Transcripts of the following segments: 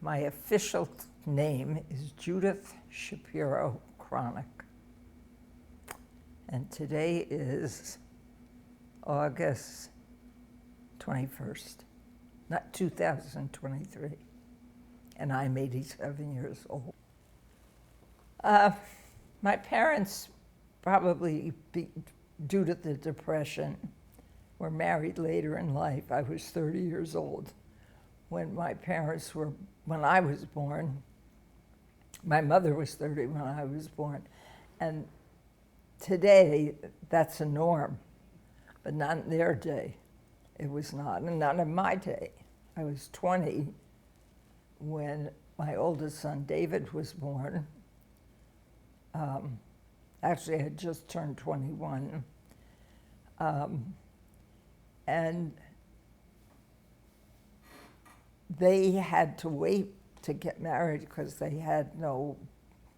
My official name is Judith Shapiro Kronick. And today is August 21st, not 2023. And I'm 87 years old. My parents, probably due to the Depression, were married later in life. I was 30 years old when I was born. My mother was 30 when I was born. And today, that's a norm, but not in their day. It was not, and not in my day. I was 20 when my oldest son, David, was born. Actually, I had just turned 21. And they had to wait to get married because they had no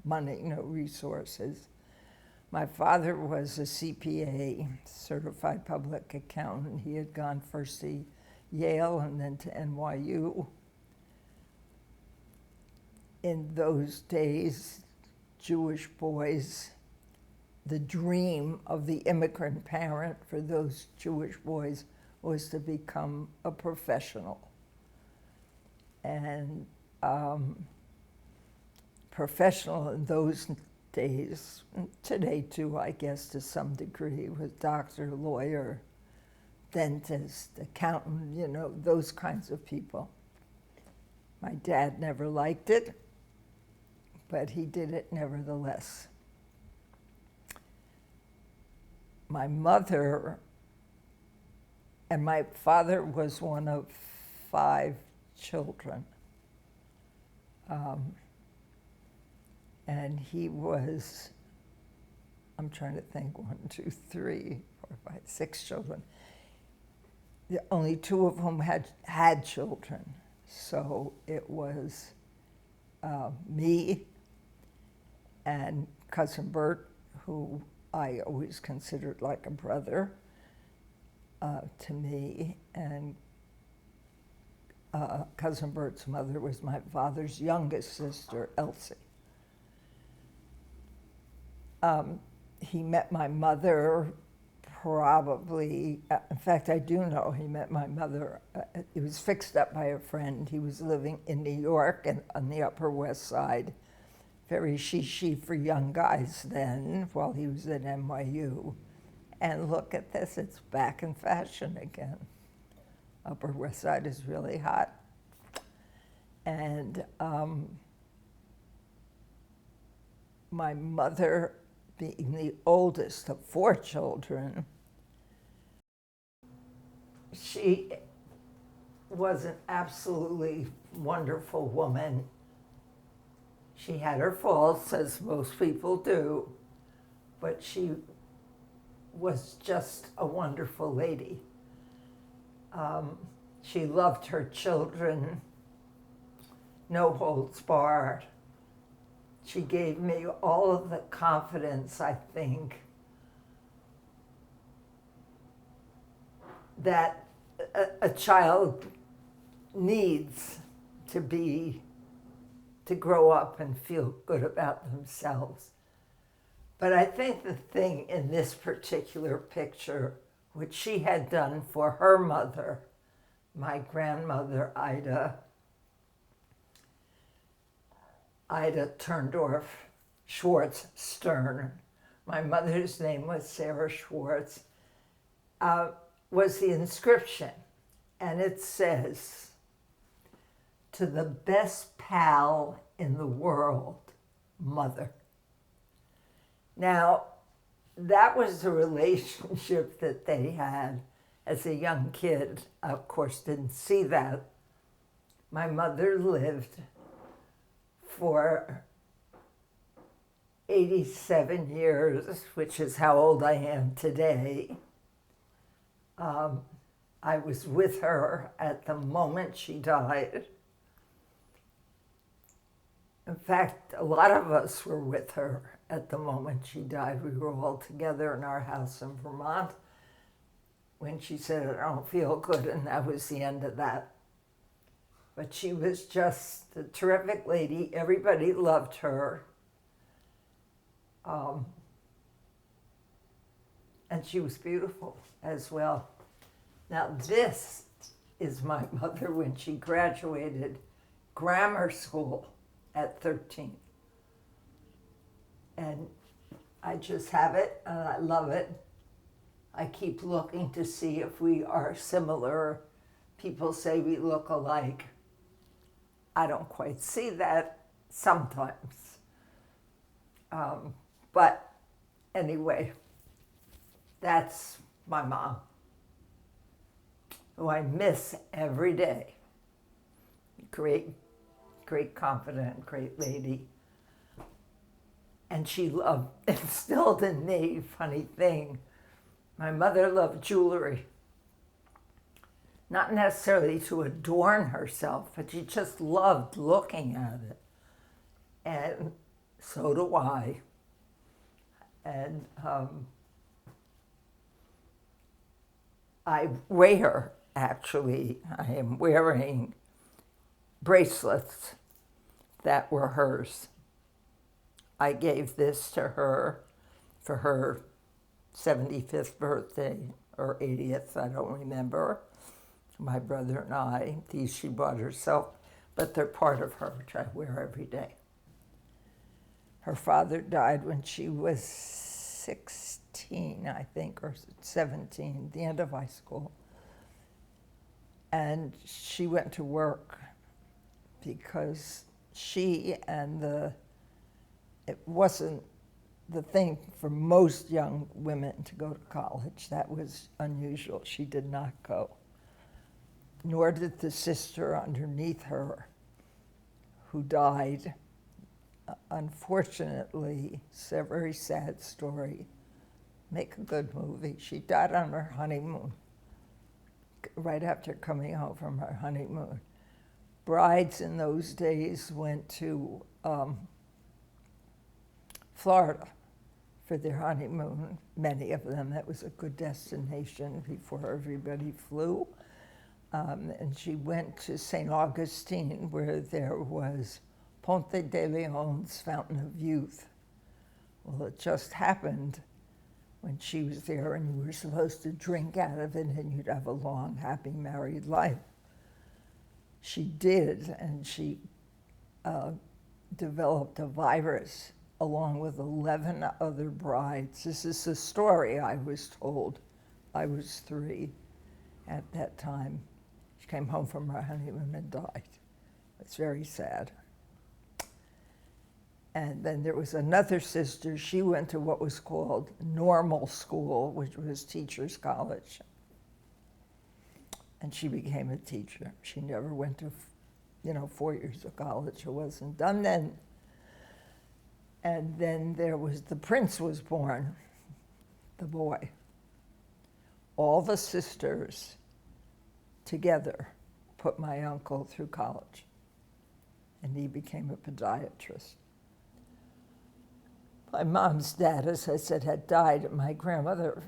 money, no resources. My father was a CPA, certified public accountant. He had gone first to Yale and then to NYU. In those days, Jewish boys, the dream of the immigrant parent for those Jewish boys was to become a professional. And professional in those days, today too, I guess to some degree, with doctor, lawyer, dentist, accountant, you know, those kinds of people. My dad never liked it, but he did it nevertheless. My mother and my father was one of 5 children. And he was, I'm trying to think, 1, 2, 3, 4, 5, 6 children. Only 2 of them had children. So it was me and cousin Bert, who I always considered like a brother to me, and cousin Bert's mother was my father's youngest sister, Elsie. He met my mother probably, in fact, I do know he met my mother. He was fixed up by a friend. He was living in New York and on the Upper West Side. Very she for young guys then, while he was at NYU. And look at this, it's back in fashion again. Upper West Side is really hot. And my mother, being the oldest of 4 children, she was an absolutely wonderful woman. She had her faults, as most people do, but she was just a wonderful lady. She loved her children, no holds barred. She gave me all of the confidence, I think, that a child needs to grow up and feel good about themselves. But I think the thing in this particular picture, which she had done for her mother, my grandmother, Ida Turndorf Schwartz Stern, my mother's name was Sarah Schwartz, was the inscription. And it says, "To the best pal in the world, mother." Now, that was the relationship that they had as a young kid. I, of course, didn't see that. My mother lived for 87 years, which is how old I am today. I was with her at the moment she died. In fact, a lot of us were with her at the moment she died. We were all together in our house in Vermont when she said, "I don't feel good," and that was the end of that. But she was just a terrific lady. Everybody loved her. And she was beautiful as well. Now this is my mother when she graduated grammar school at 13. And I just have it and I love it. I keep looking to see if we are similar. People say we look alike. I don't quite see that sometimes. But anyway, that's my mom, who I miss every day. Great, confident, great lady. And she instilled in me, funny thing, my mother loved jewelry. Not necessarily to adorn herself, but she just loved looking at it. And so do I. And I wear, actually, I am wearing bracelets that were hers. I gave this to her for her 75th birthday or 80th, I don't remember. My brother and I, these she bought herself, but they're part of her, which I wear every day. Her father died when she was 16, I think, or 17, the end of high school. And she went to work because she and it wasn't the thing for most young women to go to college. That was unusual. She did not go. Nor did the sister underneath her, who died. Unfortunately, it's a very sad story. Make a good movie. She died on her honeymoon, right after coming home from her honeymoon. Brides in those days went to Florida for their honeymoon, many of them. That was a good destination before everybody flew. And she went to St. Augustine, where there was Ponte de Leon's Fountain of Youth. Well, it just happened when she was there, and you were supposed to drink out of it, and you'd have a long, happy married life. She did, and she developed a virus along with 11 other brides. This is the story I was told. I was 3 at that time. She came home from her honeymoon and died. It's very sad. And then there was another sister. She went to what was called normal school, which was teachers' college. And she became a teacher. She never went to, 4 years of college. It wasn't done then. And then the prince was born, the boy. All the sisters together put my uncle through college. And he became a podiatrist. My mom's dad, as I said, had died, and my grandmother,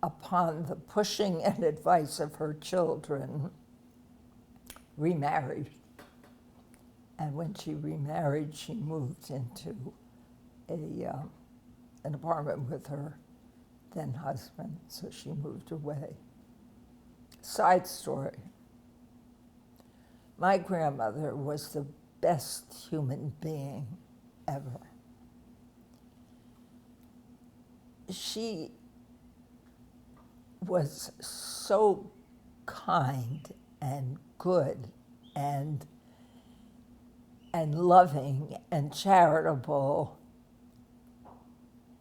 upon the pushing and advice of her children, remarried. And when she remarried, she moved into an apartment with her then husband, so she moved away. Side story. My grandmother was the best human being ever. She was so kind and good and loving and charitable,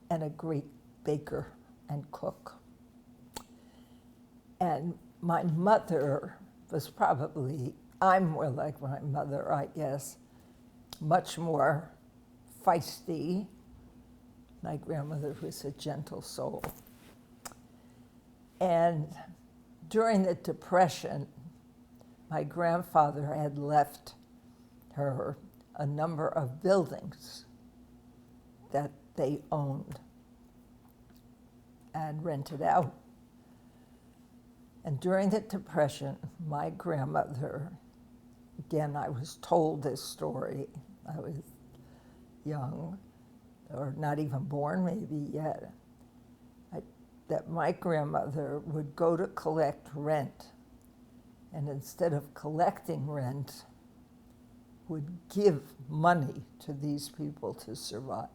and a great baker and cook. And my mother was probably, I'm more like my mother, I guess, much more feisty. My grandmother was a gentle soul. And during the Depression, my grandfather had left her a number of buildings that they owned and rented out. And during the Depression, my grandmother, again, I was told this story. I was young, or not even born maybe yet, that my grandmother would go to collect rent, and instead of collecting rent, would give money to these people to survive.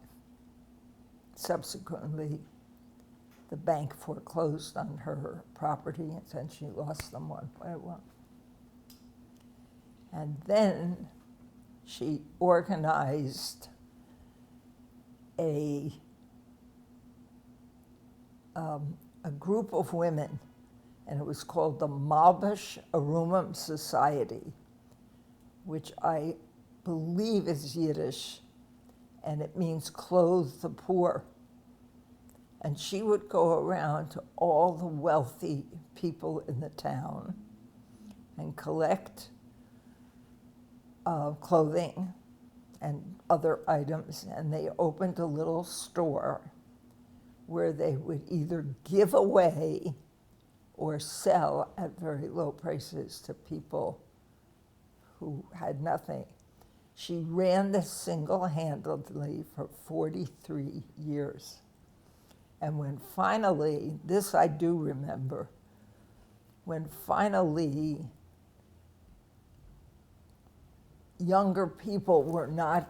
Subsequently, the bank foreclosed on her property, and then she lost them one by one. And then she organized a group of women, and it was called the Malbish Arumim Society, which I believe is Yiddish, and it means clothe the poor. And she would go around to all the wealthy people in the town and collect clothing and other items, and they opened a little store where they would either give away or sell at very low prices to people who had nothing. She ran this single-handedly for 43 years. And when finally, this I do remember, when finally younger people were not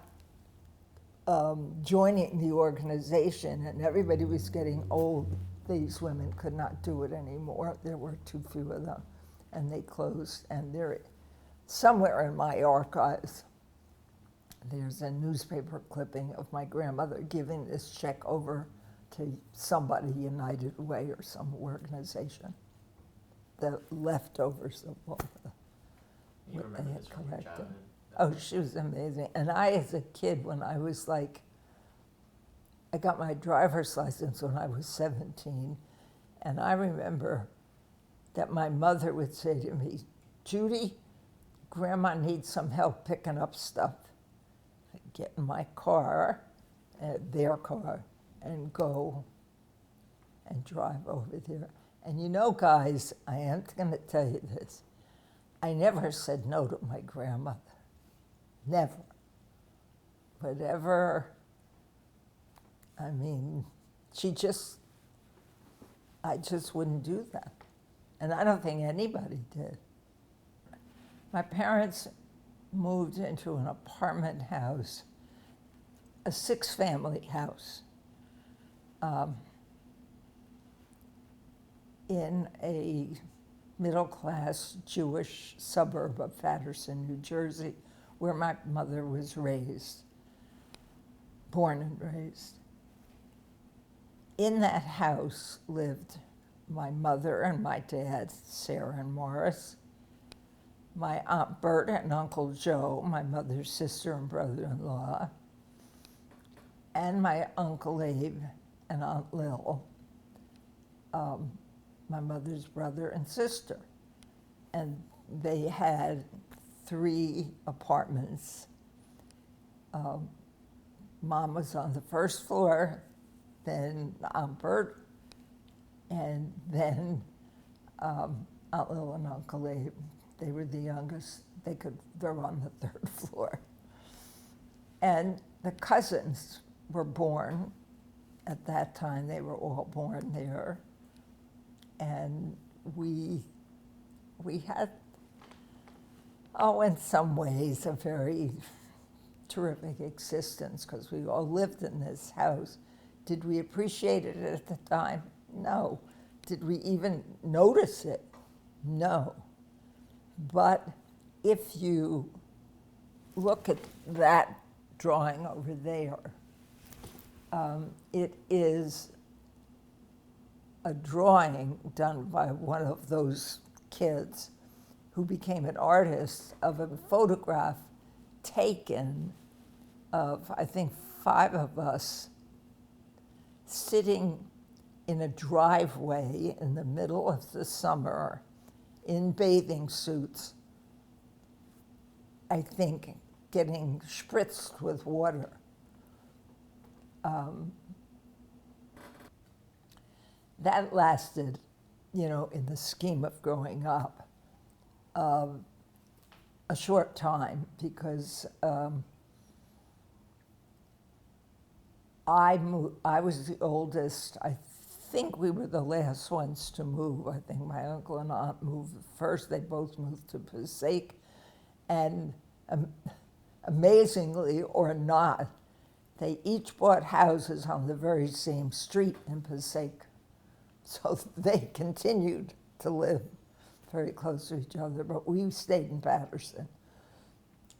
joining the organization and everybody was getting old, these women could not do it anymore. There were too few of them, and they closed. And they're somewhere in my archives, there's a newspaper clipping of my grandmother giving this check over to somebody, United Way or some organization, the leftovers of what they had collected. Oh, she was amazing. And I, as a kid, when I was like, I got my driver's license when I was 17, and I remember that my mother would say to me, Judy, Grandma needs some help picking up stuff. I'd get in my car, their car, and go and drive over there. And you know, guys, I am going to tell you this. I never said no to my grandmother. Never. Whatever, I mean, I just wouldn't do that. And I don't think anybody did. My parents moved into an apartment house, a 6-family house, in a middle-class Jewish suburb of Paterson, New Jersey, where my mother was raised, born and raised. In that house lived my mother and my dad, Sarah and Morris, my Aunt Berta and Uncle Joe, my mother's sister and brother-in-law, and my Uncle Abe and Aunt Lil, my mother's brother and sister. And they had 3 apartments. Mom was on the first floor, then Aunt Bert, and then Aunt Lil and Uncle Abe. They were the youngest. They're on the 3rd floor. And the cousins were born at that time. They were all born there. And we had, in some ways, a very terrific existence because we all lived in this house. Did we appreciate it at the time? No. Did we even notice it? No. But if you look at that drawing over there, it is a drawing done by one of those kids who became an artist of a photograph taken of, I think, 5 of us sitting in a driveway in the middle of the summer in bathing suits, I think, getting spritzed with water. That lasted you know, in the scheme of growing up, a short time because I was the oldest. I think we were the last ones to move. I think my uncle and aunt moved first. They both moved to Passaic. And amazingly or not, they each bought houses on the very same street in Passaic. So they continued to live very close to each other, but we stayed in Patterson.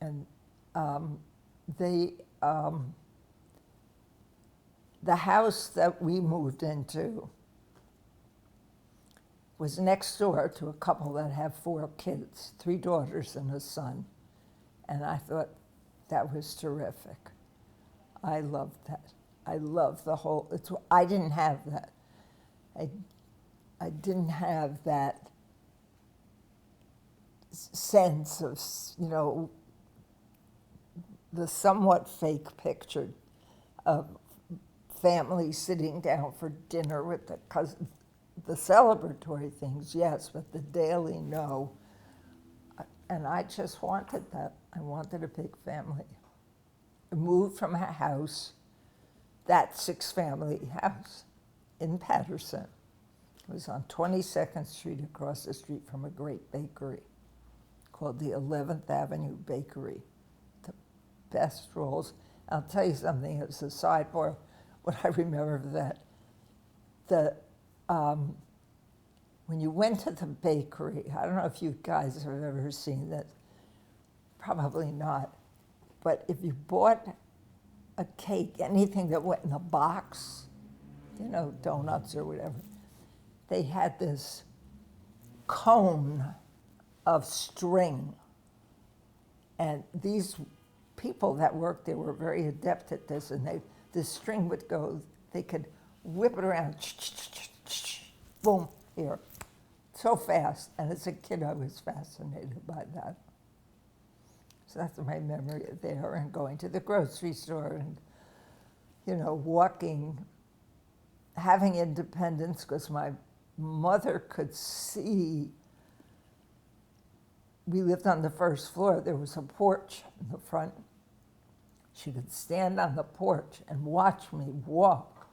And the house that we moved into was next door to a couple that have 4 kids, 3 daughters and a son. And I thought that was terrific. I loved that. I loved the whole, I didn't have that. I didn't have that sense of, you know, the somewhat fake picture of family sitting down for dinner with the cousins. The celebratory things, yes, but the daily no. And I just wanted that. I wanted a big family. I moved from a house, that 6-family house in Patterson. It was on 22nd Street, across the street from a great bakery called the 11th Avenue Bakery. The best rolls. I'll tell you something as a sidebar, what I remember of that. When you went to the bakery, I don't know if you guys have ever seen that, probably not, but if you bought a cake, anything that went in a box, you know, donuts or whatever, they had this cone of string. And these people that worked there were very adept at this, and the string would go, they could whip it around, boom, here, so fast. And as a kid, I was fascinated by that. So that's my memory there, and going to the grocery store and, you know, walking, having independence, because my mother could see. We lived on the first floor. There was a porch in the front. She could stand on the porch and watch me walk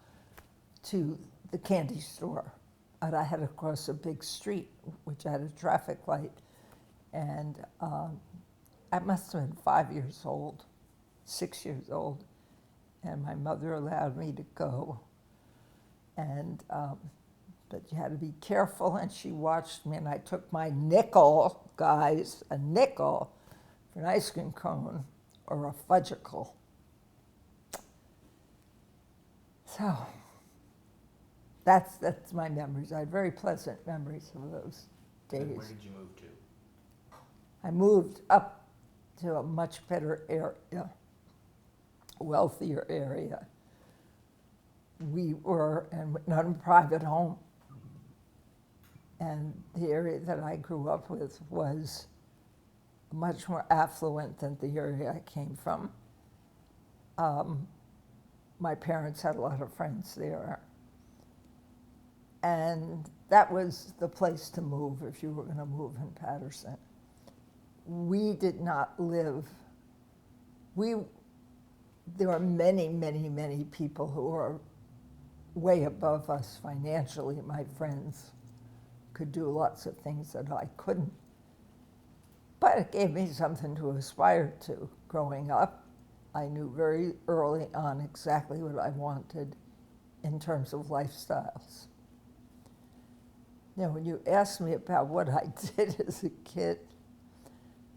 to the candy store. And I had to cross a big street, which had a traffic light. And I must have been 5 years old, 6 years old. And my mother allowed me to go. And, but you had to be careful, and she watched me, and I took my nickel, guys, a nickel for an ice cream cone or a fudgicle. So that's my memories. I had very pleasant memories of those days. And where did you move to? I moved up to a much better area, wealthier area. We were in a private home. And the area that I grew up with was much more affluent than the area I came from. My parents had a lot of friends there. And that was the place to move if you were going to move in Patterson. We did not live, there are many, many, many people who are way above us financially. My friends could do lots of things that I couldn't. But it gave me something to aspire to. Growing up, I knew very early on exactly what I wanted in terms of lifestyles. You know, when you ask me about what I did as a kid,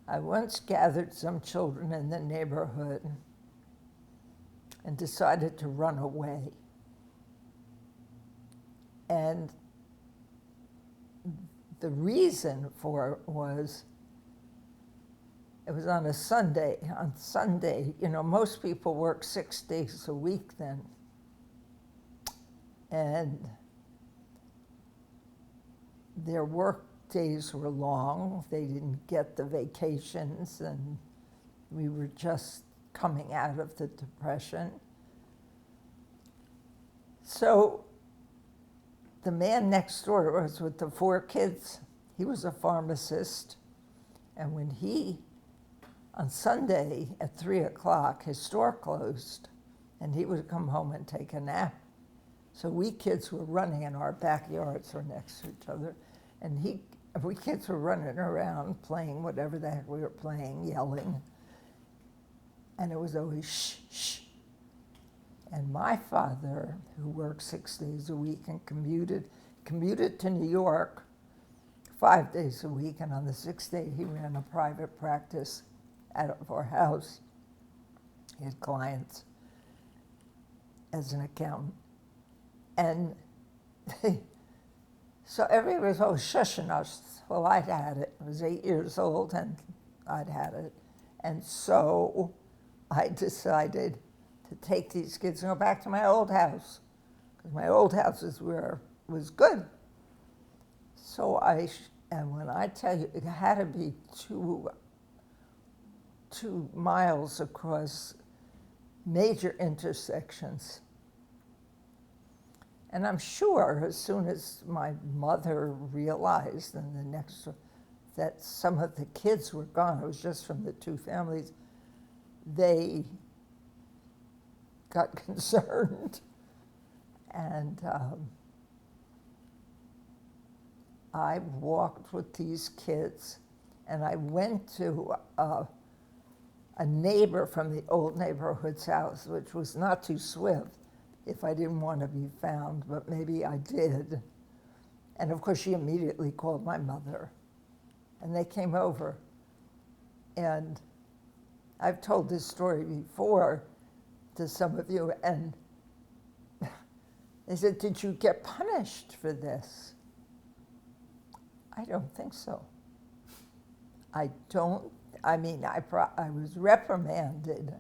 I once gathered some children in the neighborhood and decided to run away. And the reason for it was on a Sunday. On Sunday, you know, most people work 6 days a week then. And their work days were long. They didn't get the vacations, and we were just coming out of the Depression. So the man next door was with the 4 kids. He was a pharmacist. And when on Sunday at 3 o'clock, his store closed, and he would come home and take a nap. So we kids were running in our backyards or next to each other, and we kids were running around playing whatever the heck we were playing, yelling. And it was always shh, shh. And my father, who worked 6 days a week and commuted to New York 5 days a week, and on the 6th day he ran a private practice out of our house. He had clients as an accountant. And so everybody was always shushing us. Well, I'd had it. I was 8 years old and I'd had it. And so I decided to take these kids and go back to my old house, because my old house was good. So and when I tell you, it had to be 2 miles across major intersections. And I'm sure as soon as my mother realized and the next that some of the kids were gone, it was just from the 2 families, they got concerned. And I walked with these kids, and I went to a neighbor from the old neighborhood's house, which was not too swift if I didn't want to be found, but maybe I did. And of course, she immediately called my mother, and they came over. And I've told this story before to some of you, and they said, "Did you get punished for this?" I don't think so. I was reprimanded,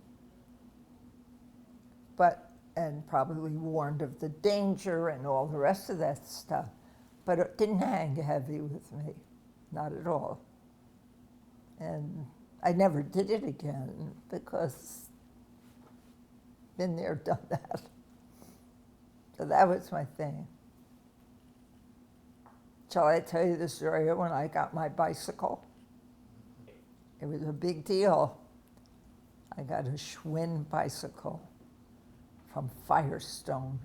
and probably warned of the danger and all the rest of that stuff, but it didn't hang heavy with me, not at all. And I never did it again, because been there, done that. So that was my thing. Shall I tell you the story of when I got my bicycle? It was a big deal. I got a Schwinn bicycle from Firestone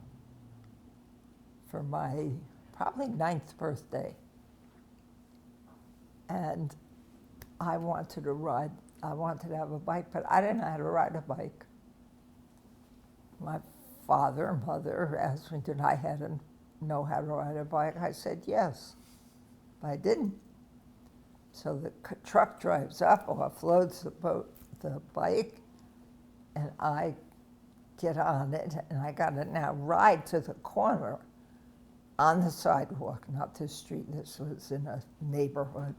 for my probably 9th birthday. And I wanted to have a bike, but I didn't know how to ride a bike. My father and mother asked me, did I know how to ride a bike? I said yes, but I didn't. So the truck drives up, offloads the bike, and I get on it, and I got to now ride to the corner on the sidewalk, not the street. This was in a neighborhood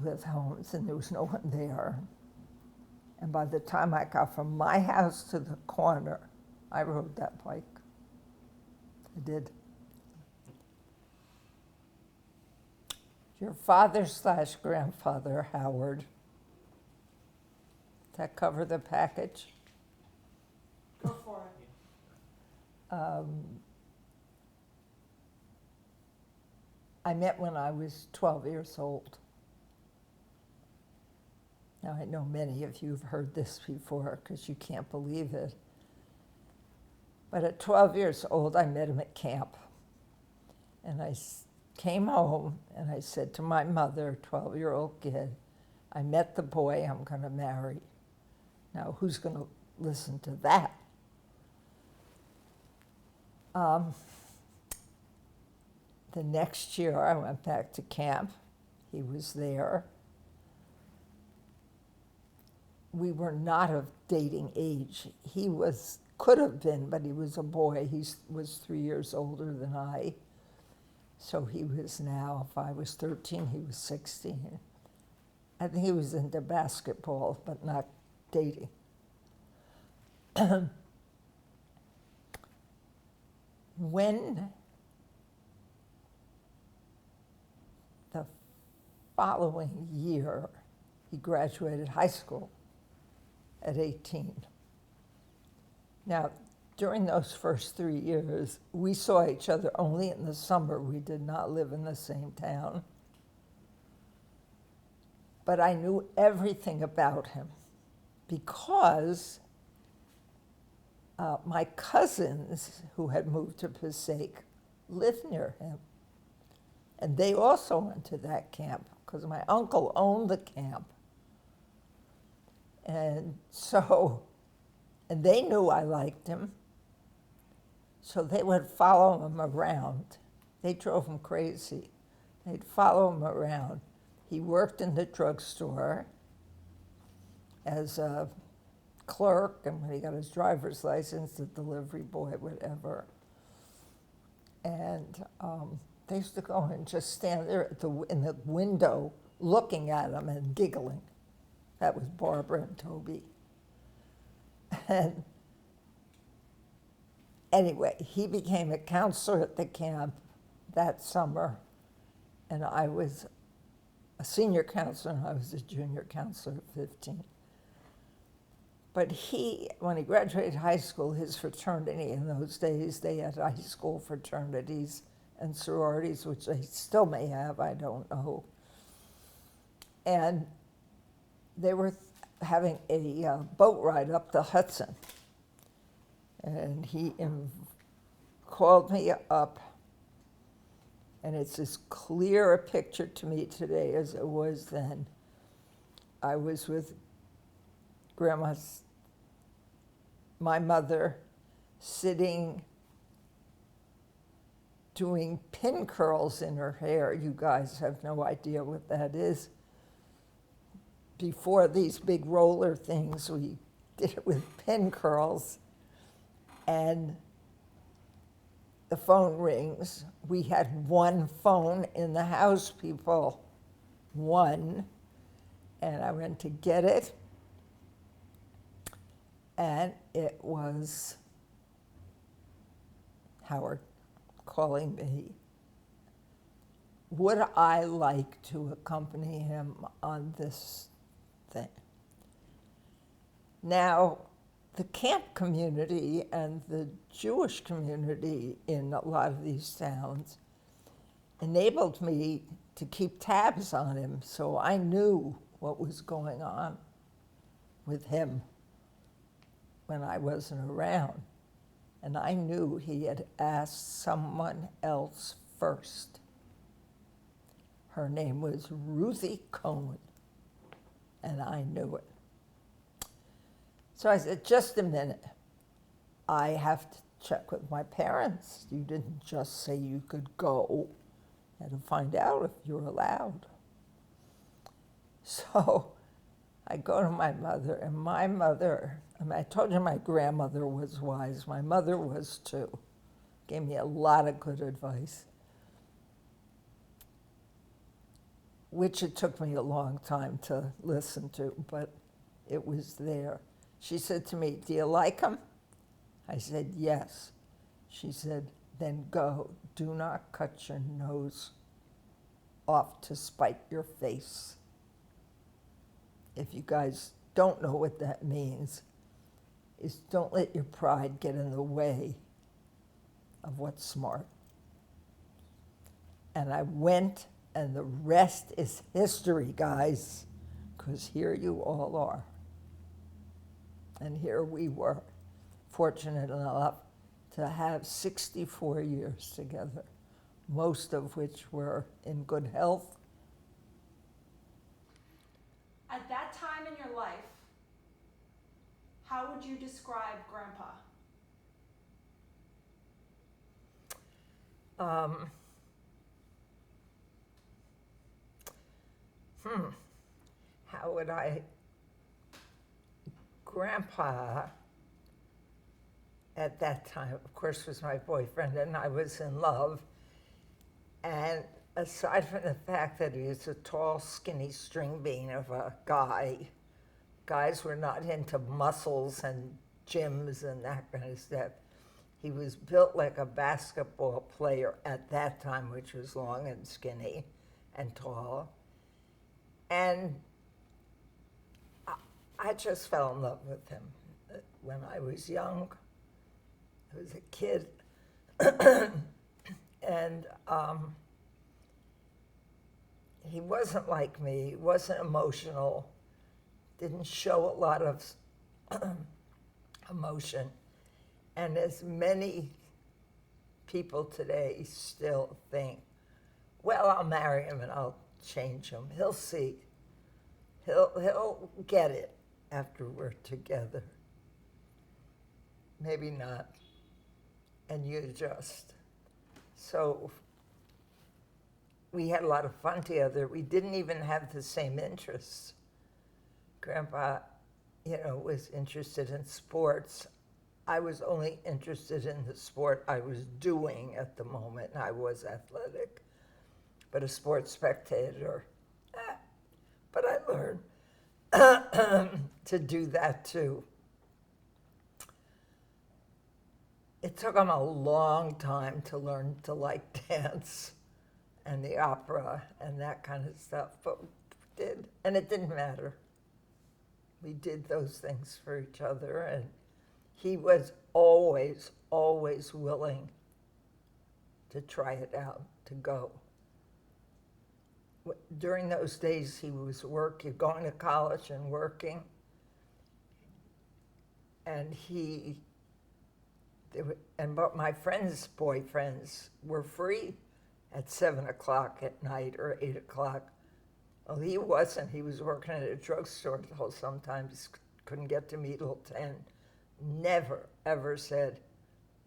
with homes, and there was no one there. And by the time I got from my house to the corner, I rode that bike. I did. Your father/grandfather, Howard. Does that cover the package? Go for it. I met when I was 12 years old. Now, I know many of you have heard this before because you can't believe it. But at 12 years old, I met him at camp. And I came home and I said to my mother, 12-year-old kid, I met the boy I'm going to marry. Now, who's going to listen to that? The next year, I went back to camp. He was there. We were not of dating age. He could have been, but he was a boy. He was 3 years older than I. So he was now, if I was 13, he was 16. I think he was into basketball, but not dating. When the following year, he graduated high school at 18. Now, during those first 3 years, we saw each other only in the summer. We did not live in the same town. But I knew everything about him because my cousins who had moved to Passaic lived near him. And they also went to that camp because my uncle owned the camp. And so, and they knew I liked him. So they would follow him around. They drove him crazy. They'd follow him around. He worked in the drugstore as a clerk, and when he got his driver's license, a delivery boy, whatever. And they used to go and just stand there at in the window looking at him and giggling. That was Barbara and Toby. And anyway, he became a counselor at the camp that summer, and I was a senior counselor and I was a junior counselor at 15. But when he graduated high school, his fraternity in those days, they had high school fraternities and sororities, which they still may have, I don't know. And they were having a boat ride up the Hudson. And he called me up, and it's as clear a picture to me today as it was then. I was with my mother, sitting doing pin curls in her hair. You guys have no idea what that is. Before these big roller things, we did it with pin curls. And the phone rings. We had one phone in the house, people. One. And I went to get it. And it was Howard calling me. Would I like to accompany him on this thing? Now, the camp community and the Jewish community in a lot of these towns enabled me to keep tabs on him, so I knew what was going on with him when I wasn't around. And I knew he had asked someone else first. Her name was Ruthie Cohen, and I knew it. So I said, just a minute. I have to check with my parents. You didn't just say you could go. I had to find out if you're allowed. So I go to my mother, and my mother, I told you my grandmother was wise. My mother was too. Gave me a lot of good advice, which it took me a long time to listen to, but it was there. She said to me, do you like him? I said, yes. She said, then go. Do not cut your nose off to spite your face. If you guys don't know what that means, is don't let your pride get in the way of what's smart. And I went, and the rest is history, guys, because here you all are. And here we were, fortunate enough to have 64 years together, most of which were in good health. At that time in your life, how would you describe Grandpa? How would I? Grandpa, at that time, of course, was my boyfriend, and I was in love. And aside from the fact that he was a tall, skinny string bean of a guy, guys were not into muscles and gyms and that kind of stuff. He was built like a basketball player at that time, which was long and skinny and tall. And I just fell in love with him when I was young. I was a kid, and he wasn't like me. He wasn't emotional, didn't show a lot of emotion. And as many people today still think, well, I'll marry him and I'll change him. He'll see. He'll get it after we're together. Maybe not. And you adjust. So we had a lot of fun together. We didn't even have the same interests. Grandpa, was interested in sports. I was only interested in the sport I was doing at the moment. I was athletic, but a sports spectator. But I learned to do that too. It took him a long time to learn to like dance and the opera and that kind of stuff, but we did, and it didn't matter. We did those things for each other, and he was always, always willing to try it out, to go. During those days, he was going to college and working, and but my friends' boyfriends were free at 7 o'clock at night or 8 o'clock. Well, he wasn't. He was working at a drugstore till sometimes couldn't get to me till 10. Never, ever said,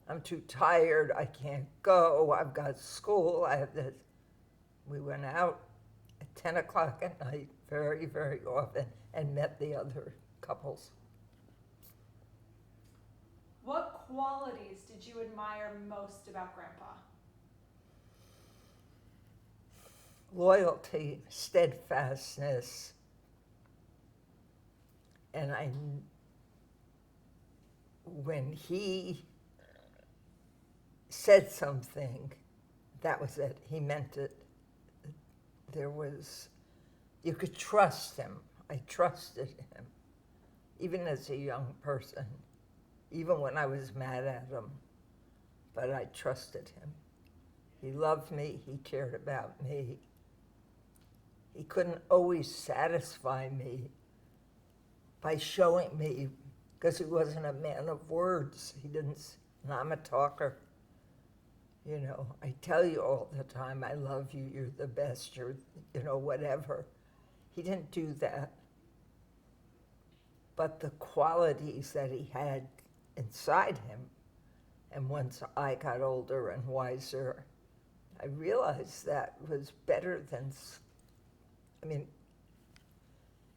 I'm too tired, I can't go, I've got school, I have this. We went out at 10 o'clock at night very, very often and met the other couples. What qualities did you admire most about Grandpa? Loyalty, steadfastness, and when he said something, that was it. He meant it. You could trust him. I trusted him, even as a young person, even when I was mad at him, but I trusted him. He loved me, he cared about me. He couldn't always satisfy me by showing me, because he wasn't a man of words. And I'm a talker. I tell you all the time, I love you, you're the best, you're, whatever. He didn't do that. But the qualities that he had inside him, and once I got older and wiser, I realized that was better than,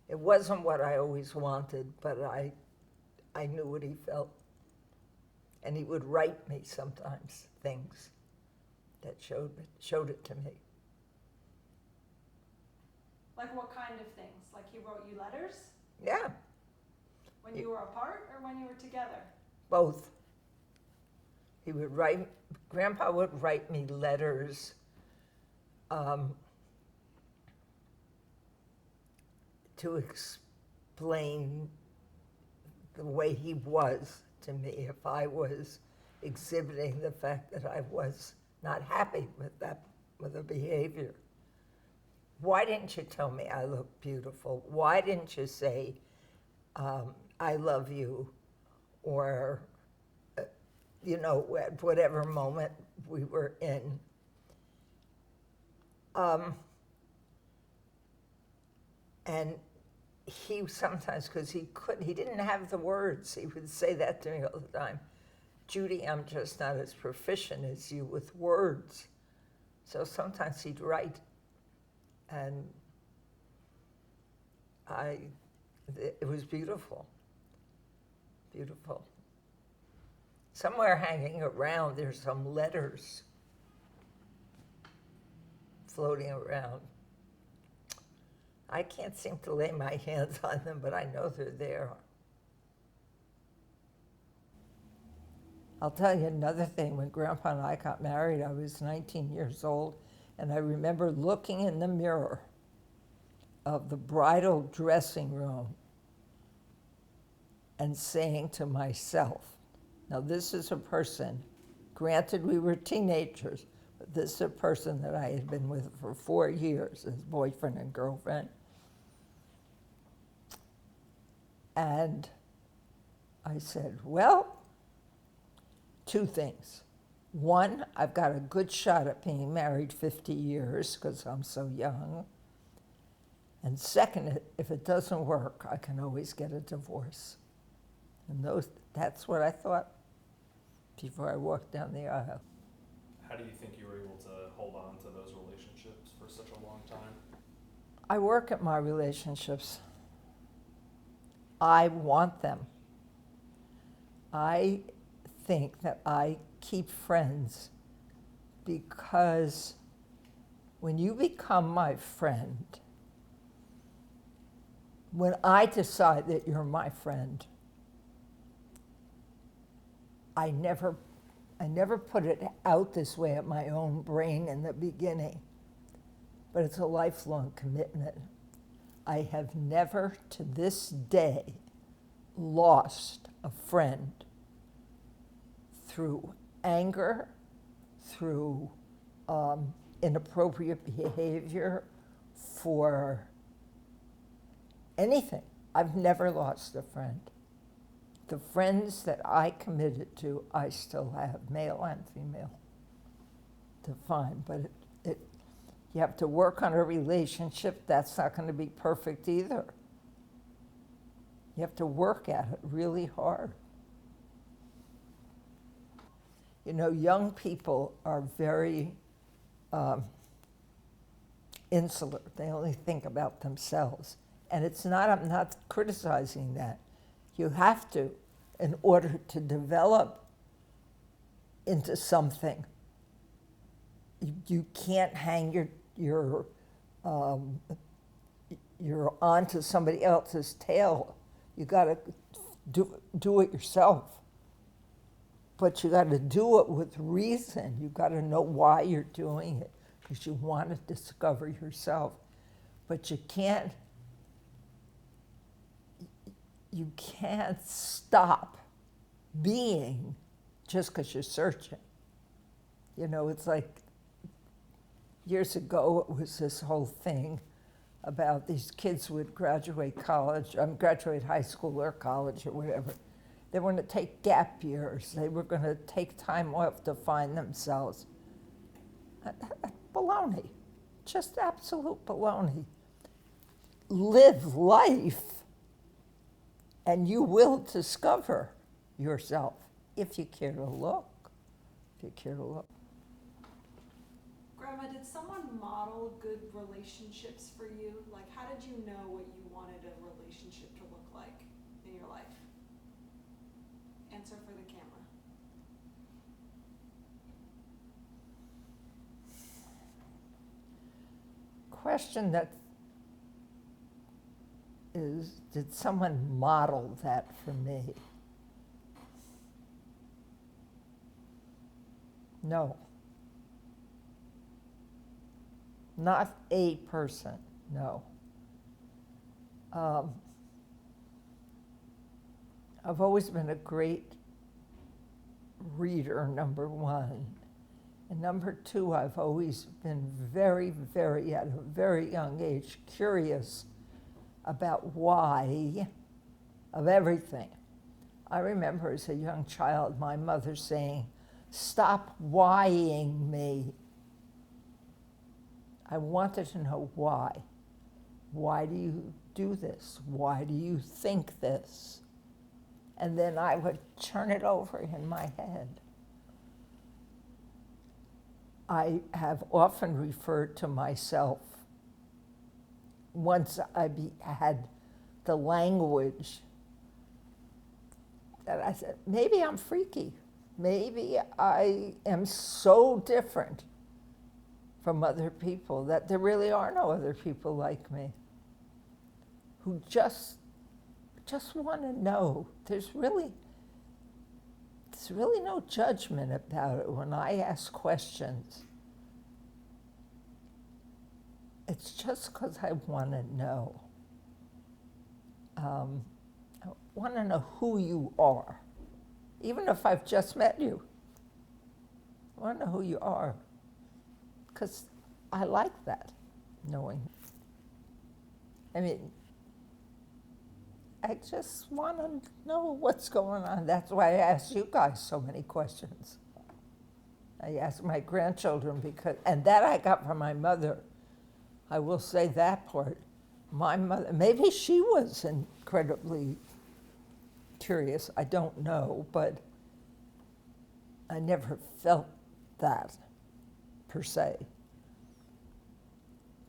it wasn't what I always wanted, but I knew what he felt. And he would write me sometimes things that showed it to me. Like what kind of things? Like he wrote you letters? Yeah. When you were apart or when you were together? Both. Grandpa would write me letters to explain the way he was to me if I was exhibiting the fact that I was not happy with the behavior. Why didn't you tell me I look beautiful? Why didn't you say, I love you, or, at whatever moment we were in. And he sometimes, because he didn't have the words, he would say that to me all the time. Judy, I'm just not as proficient as you with words. So sometimes he'd write, and it was beautiful, beautiful. Somewhere hanging around, there's some letters floating around. I can't seem to lay my hands on them, but I know they're there. I'll tell you another thing. When Grandpa and I got married, I was 19 years old, and I remember looking in the mirror of the bridal dressing room and saying to myself, Now this is a person, granted we were teenagers, but this is a person that I had been with for 4 years as boyfriend and girlfriend. And I said, well, 2 things. One, I've got a good shot at being married 50 years because I'm so young. And second, if it doesn't work, I can always get a divorce. And that's what I thought before I walked down the aisle. How do you think you were able to hold on to those relationships for such a long time? I work at my relationships. I want them. I think that I keep friends because when you become my friend, when I decide that you're my friend, I never put it out this way at my own brain in the beginning, but it's a lifelong commitment. I have never to this day lost a friend through anger, through inappropriate behavior, for anything. I've never lost a friend. The friends that I committed to, I still have, male and female, to find. But you have to work on a relationship. That's not going to be perfect either. You have to work at it really hard. You know, young people are very insular. They only think about themselves. And I'm not criticizing that. You have to, in order to develop into something. You can't hang your onto somebody else's tail. You got to do it yourself. But you got to do it with reason. You got to know why you're doing it because you want to discover yourself. But you can't stop being just because you're searching. You know, it's like years ago, it was this whole thing about these kids would graduate high school or college or whatever. They were going to take gap years. They were going to take time off to find themselves. Baloney, just absolute baloney. Live life, and you will discover yourself if you care to look. If you care to look. Grandma, did someone model good relationships for you? Like, how did you know what you wanted a relationship to look like in your life? Answer for the camera. Question that is, did someone model that for me? No. Not a person, no. I've always been a great reader, number one. And number two, I've always been very, very, at a very young age, curious about why of everything. I remember as a young child, my mother saying, "Stop whying me." I wanted to know why. Why do you do this? Why do you think this? And then I would turn it over in my head. I have often referred to myself, once I had the language, that I said, maybe I'm freaky. Maybe I am so different from other people that there really are no other people like me who just want to know. There's really no judgment about it when I ask questions. It's just because I want to know. I want to know who you are. even if I've just met you. I want to know who you are, because I like that, knowing. I mean, I just want to know what's going on. That's why I ask you guys so many questions. I ask my grandchildren because, and that I got from my mother. I will say that part. My mother, maybe she was incredibly curious, I don't know, but I never felt that per se.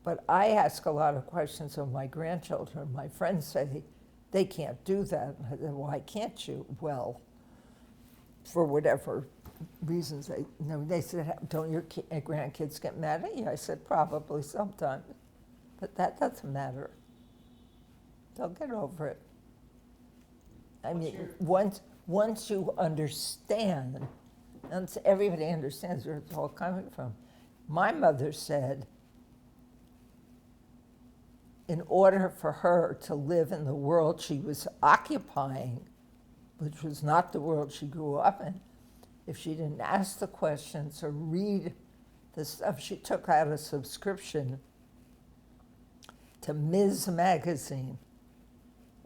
But I ask a lot of questions of my grandchildren. My friends say they can't do that. I said, why can't you? Well, for whatever reasons. They said, don't your grandkids get mad at you? I said, probably sometimes. But that doesn't matter. They'll get over it. I mean, once you understand, once everybody understands where it's all coming from. My mother said, in order for her to live in the world she was occupying, which was not the world she grew up in, if she didn't ask the questions or read the stuff, she took out a subscription to Ms. Magazine.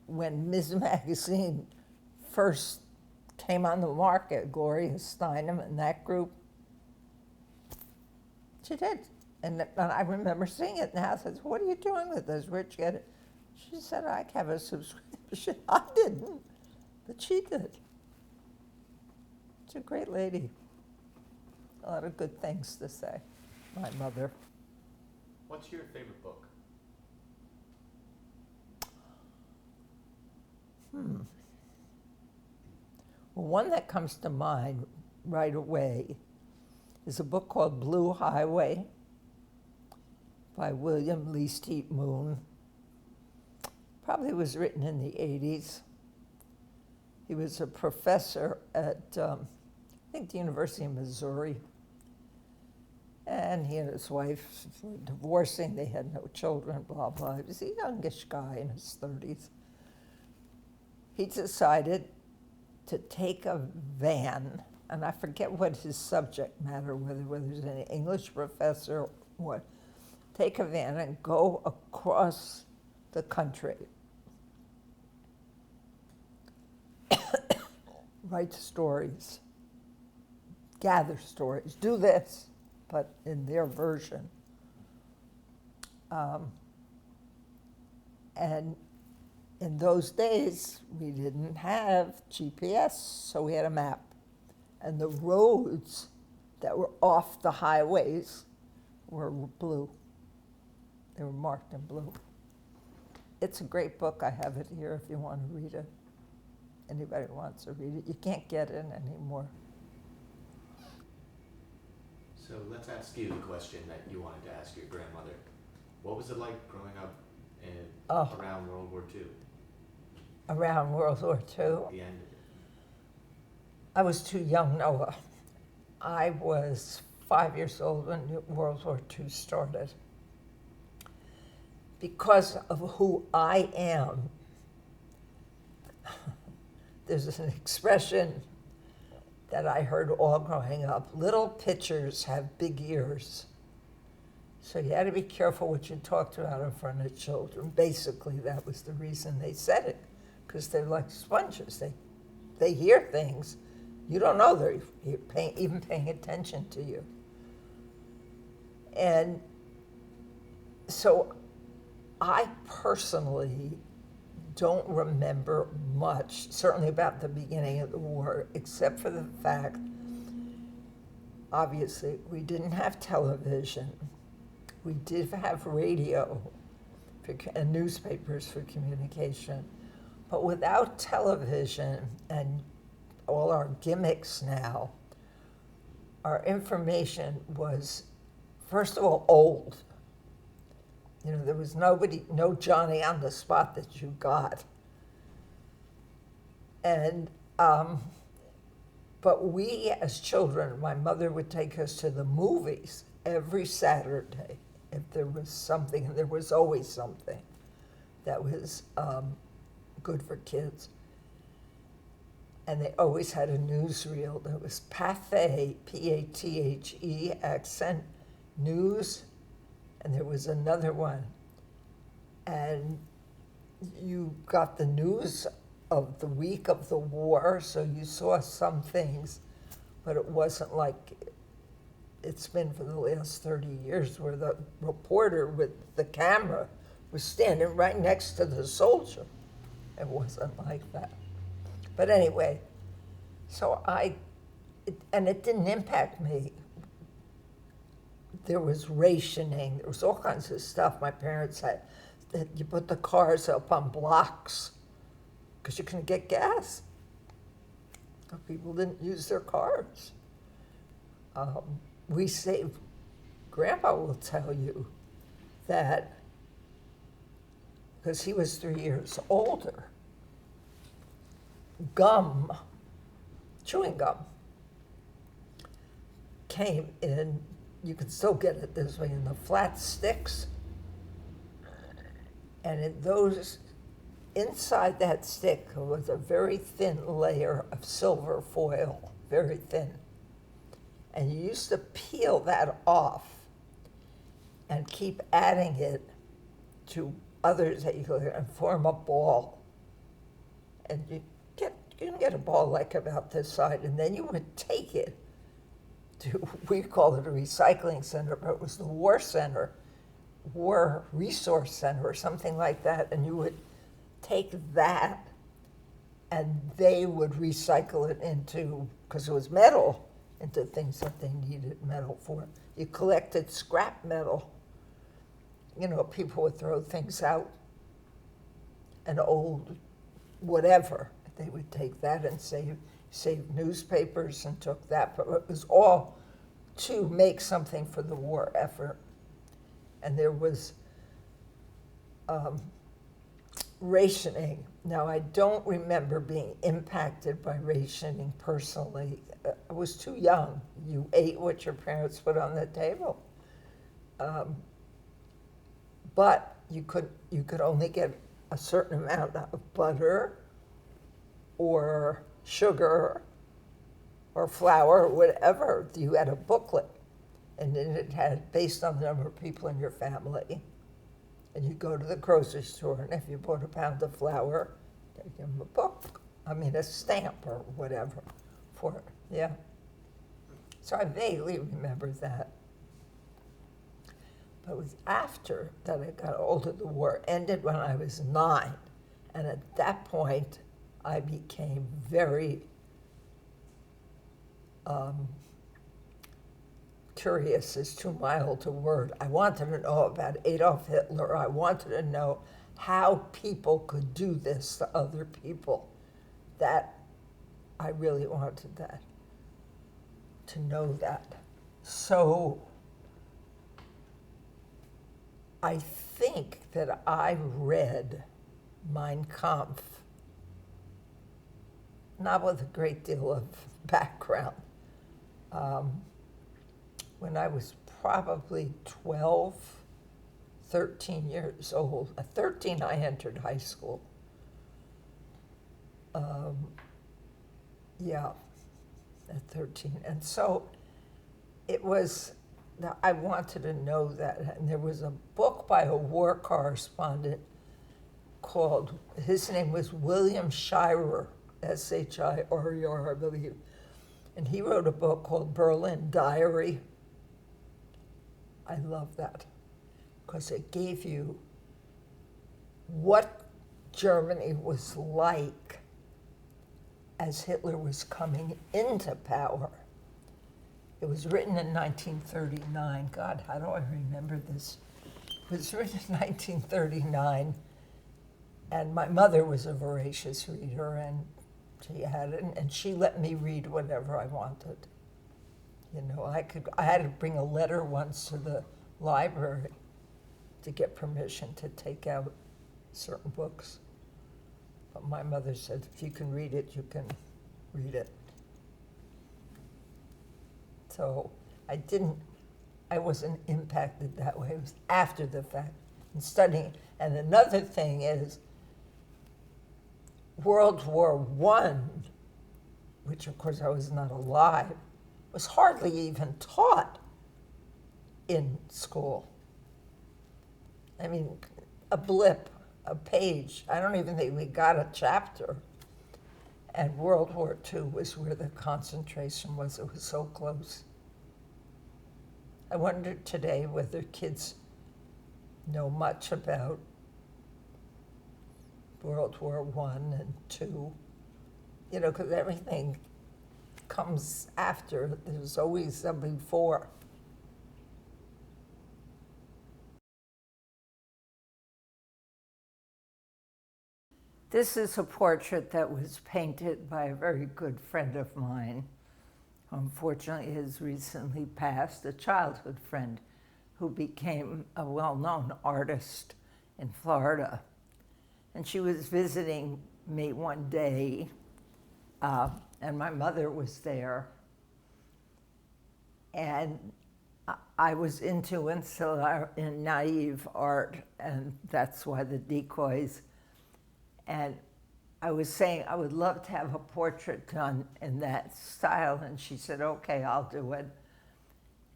When Ms. Magazine first came on the market, Gloria Steinem and that group, she did. And I remember seeing it in the house. I said, what are you doing with this? Where'd you get it? She said, I have a subscription. I didn't, but she did. She's a great lady. A lot of good things to say, my mother. What's your favorite book? Well, one that comes to mind right away is a book called Blue Highway by William Least Moon. Probably was written in the 80s. He was a professor at, I think, the University of Missouri. And he and his wife were divorcing. They had no children, blah, blah. He was a youngish guy in his 30s. He decided to take a van, and I forget what his subject matter, whether he was an English professor or what, take a van and go across the country. Write stories, gather stories, do this, but in their version. And in those days, we didn't have GPS, so we had a map. And the roads that were off the highways were blue. They were marked in blue. It's a great book. I have it here if you want to read it. Anybody who wants to read it. You can't get it anymore. So let's ask you the question that you wanted to ask your grandmother. What was it like growing up around World War II? Around World War II? The end of it. I was too young, Noah. I was 5 years old when World War II started. Because of who I am, there's an expression that I heard all growing up, little pitchers have big ears. So you had to be careful what you talked about in front of children. Basically, that was the reason they said it, because they're like sponges. They hear things. You don't know they're even paying attention to you. And so I personally don't remember much, certainly about the beginning of the war, except for the fact, obviously, we didn't have television. We did have radio and newspapers for communication. But without television and all our gimmicks now, our information was, first of all, old. You know, there was no Johnny on the spot that you got. And, but we as children, my mother would take us to the movies every Saturday if there was something, and there was always something that was good for kids. and they always had a newsreel. There was Pathe, P-A-T-H-E, accent, news, and there was another one. And you got the news of the week of the war, so you saw some things, but it wasn't like it's been for the last 30 years where the reporter with the camera was standing right next to the soldier. It wasn't like that. But anyway, so and it didn't impact me. There was rationing, there was all kinds of stuff my parents had. That you put the cars up on blocks because you couldn't get gas. People didn't use their cars. We saved, Grandpa will tell you that, because he was 3 years older, gum, chewing gum, came in, you could still get it this way, in the flat sticks. And in those, inside that stick was a very thin layer of silver foil, very thin. And you used to peel that off and keep adding it to others that you could and form a ball. And you can get a ball like about this side, and then you would take it to, we call it a recycling center, but it was the war center, war resource center or something like that, and you would take that and they would recycle it into, because it was metal, into things that they needed metal for. You collected scrap metal. You know, people would throw things out, an old whatever. They would take that and save newspapers and took that, but it was all to make something for the war effort. And there was rationing. Now, I don't remember being impacted by rationing personally. I was too young. You ate what your parents put on the table. But you could only get a certain amount of butter or sugar or flour or whatever. You had a booklet, and then it had, based on the number of people in your family, and you go to the grocery store, and if you bought a pound of flour, they give them a book, a stamp or whatever for it, yeah. So I vaguely remember that. But it was after that I got older. The war ended when I was 9, and at that point, I became very curious is too mild a word. I wanted to know about Adolf Hitler. I wanted to know how people could do this to other people. That, I really wanted that, to know that. So I think that I read Mein Kampf, not with a great deal of background, when I was probably 12, 13 years old. At 13, I entered high school. Yeah, at 13. And so it was, I wanted to know that. And there was a book by a war correspondent called, his name was William Shirer, S-H-I-R-E-R, I believe. And he wrote a book called Berlin Diary. I love that because it gave you what Germany was like as Hitler was coming into power. It was written in 1939. God, how do I remember this? It was written in 1939, and my mother was a voracious reader, and she had it, and she let me read whatever I wanted. You know, I had to bring a letter once to the library to get permission to take out certain books. But my mother said, if you can read it, you can read it. So I wasn't impacted that way. It was after the fact, and studying. And another thing is, World War I which of course I was not alive, was hardly even taught in school. I mean, a blip, a page. I don't even think we got a chapter. And World War II was where the concentration was. It was so close. I wonder today whether kids know much about World War I and II, you know, because everything comes after. There's always a before. This is a portrait that was painted by a very good friend of mine. Unfortunately, has recently passed, a childhood friend who became a well-known artist in Florida. And she was visiting me one day, and my mother was there. And I was into in naive art, and that's why the decoys. And I was saying I would love to have a portrait done in that style, and she said, okay, I'll do it.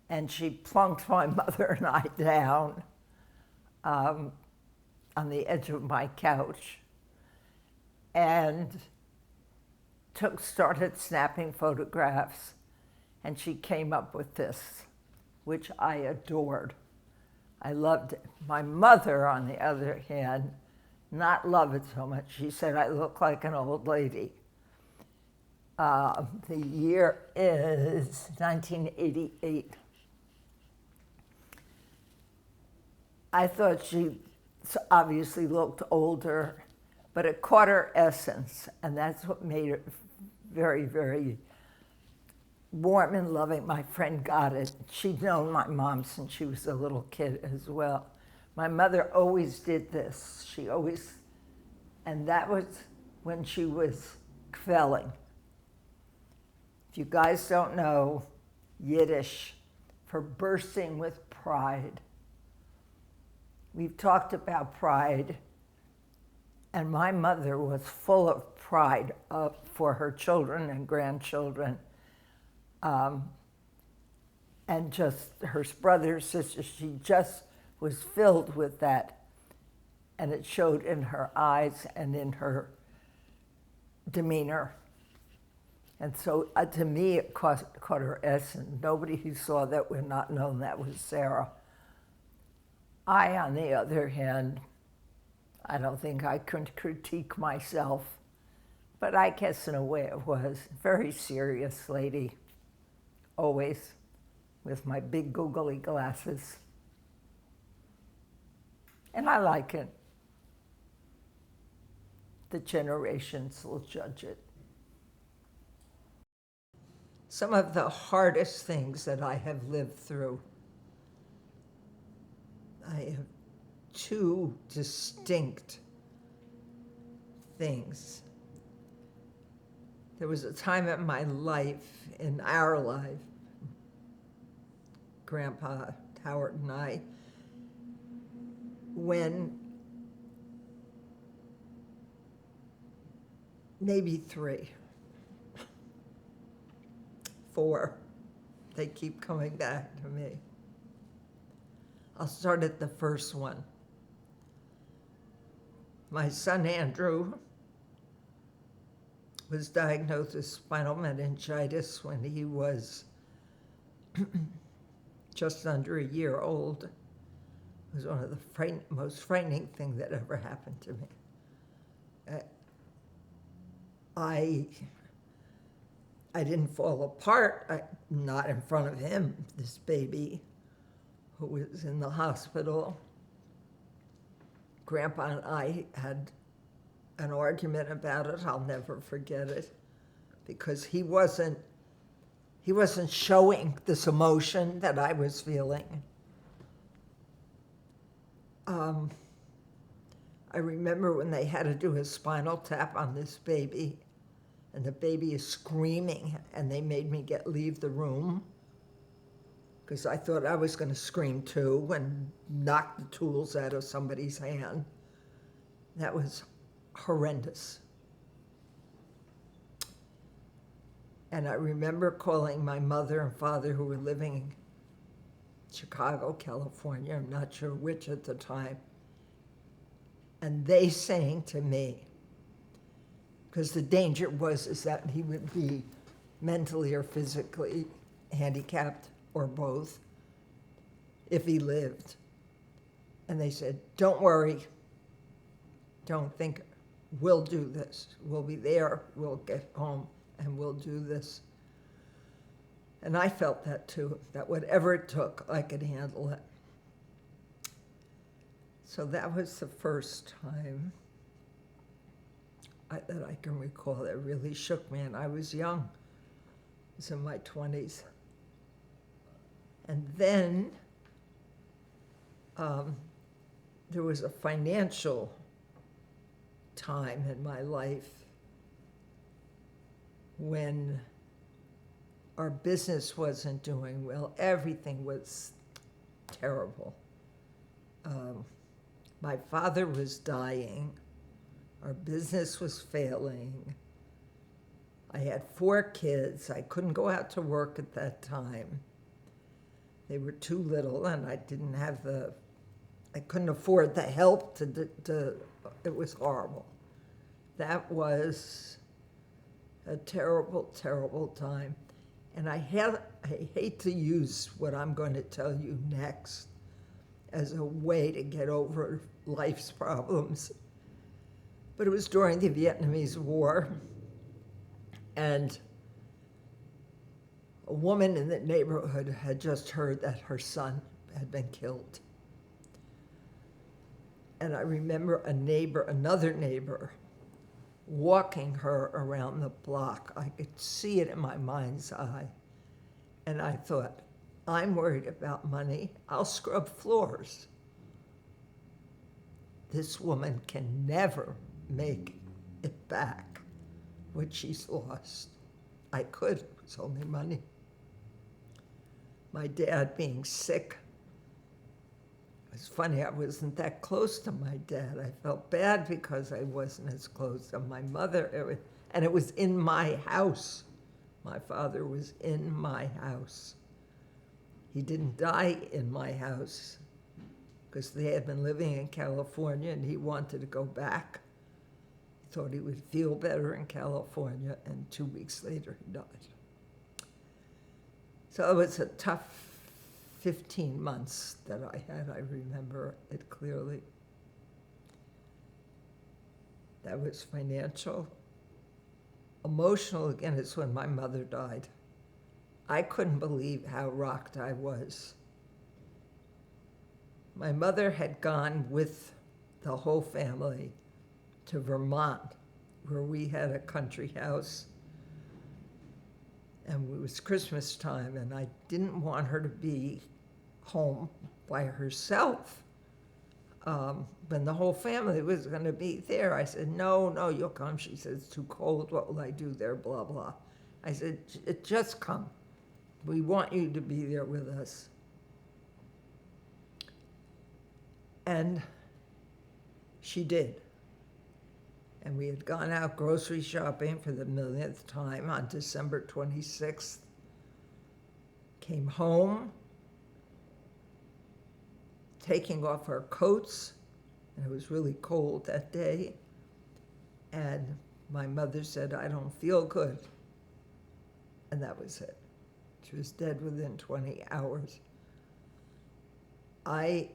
And she plunked my mother and I down on the edge of my couch and started snapping photographs, and she came up with this, which I adored. I loved it. My mother, on the other hand, not love it so much. She said I look like an old lady. The year is 1988. I thought she obviously looked older, but it caught her essence, and that's what made it very, very warm and loving. My friend got it. She'd known my mom since she was a little kid as well. My mother always did this. She always, and that was when she was kvelling. If you guys don't know Yiddish for bursting with pride, we've talked about pride, and my mother was full of pride for her children and grandchildren, and just her brothers, sisters. She just was filled with that, and it showed in her eyes and in her demeanor. And so to me, it caught her essence. Nobody who saw that would not know that was Sarah. I, on the other hand, I don't think I could critique myself, but I guess in a way it was. Very serious lady, always, with my big googly glasses. And I like it. The generations will judge it. Some of the hardest things that I have lived through, I have two distinct things. There was a time in my life, in our life, Grandpa Howard and I, when maybe 3, 4, they keep coming back to me. I'll start at the first one. My son Andrew was diagnosed with spinal meningitis when he was just under a year old. It was one of the most frightening things that ever happened to me. I didn't fall apart, not in front of him, this baby who was in the hospital. Grandpa and I had an argument about it. I'll never forget it, because he wasn't showing this emotion that I was feeling. I remember when they had to do a spinal tap on this baby, and the baby is screaming, and they made me leave the room, because I thought I was going to scream too and knock the tools out of somebody's hand. That was horrendous. And I remember calling my mother and father, who were living in Chicago, California, I'm not sure which at the time, and they saying to me, because the danger was is that he would be mentally or physically handicapped or both if he lived. And they said, don't worry, don't think, we'll do this. We'll be there, we'll get home, and we'll do this. And I felt that too, that whatever it took, I could handle it. So that was the first time that I can recall that really shook me, and I was young. I was in my 20s. And then there was a financial time in my life when our business wasn't doing well. Everything was terrible. My father was dying. Our business was failing. I had 4 kids. I couldn't go out to work at that time. They were too little, and I didn't have I couldn't afford the help it was horrible. That was a terrible, terrible time. And I hate to use what I'm going to tell you next as a way to get over life's problems. But it was during the Vietnamese War, and a woman in the neighborhood had just heard that her son had been killed. And I remember another neighbor, walking her around the block. I could see it in my mind's eye. And I thought, I'm worried about money. I'll scrub floors. This woman can never make it back what she's lost. I could, it was only money. My dad being sick. It's funny, I wasn't that close to my dad. I felt bad because I wasn't as close to my mother. And it was in my house. My father was in my house. He didn't die in my house because they had been living in California and he wanted to go back. He thought he would feel better in California, and 2 weeks later he died. So it was a tough 15 months that I had. I remember it clearly. That was financial. Emotional, again, is when my mother died. I couldn't believe how rocked I was. My mother had gone with the whole family to Vermont, where we had a country house. And it was Christmas time, and I didn't want her to be home by herself when the whole family was going to be there. I said, no, you'll come. She said, it's too cold. What will I do there? Blah, blah. I said, just come. We want you to be there with us. And she did. And we had gone out grocery shopping for the millionth time on December 26th. Came home, taking off our coats, and it was really cold that day. And my mother said, I don't feel good. And that was it. She was dead within 20 hours. I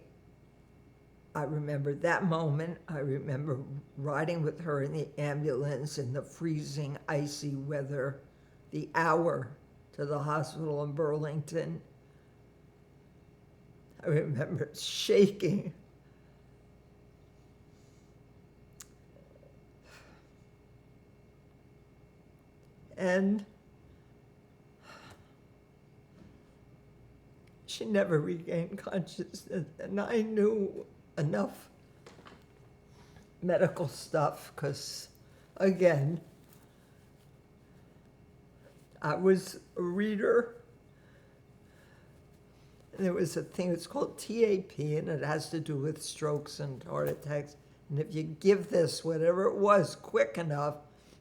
remember that moment. I remember riding with her in the ambulance in the freezing, icy weather, the hour to the hospital in Burlington. I remember shaking. And she never regained consciousness, and I knew enough medical stuff because, again, I was a reader. There was a thing that's called TAP, and it has to do with strokes and heart attacks. And if you give this, whatever it was, quick enough,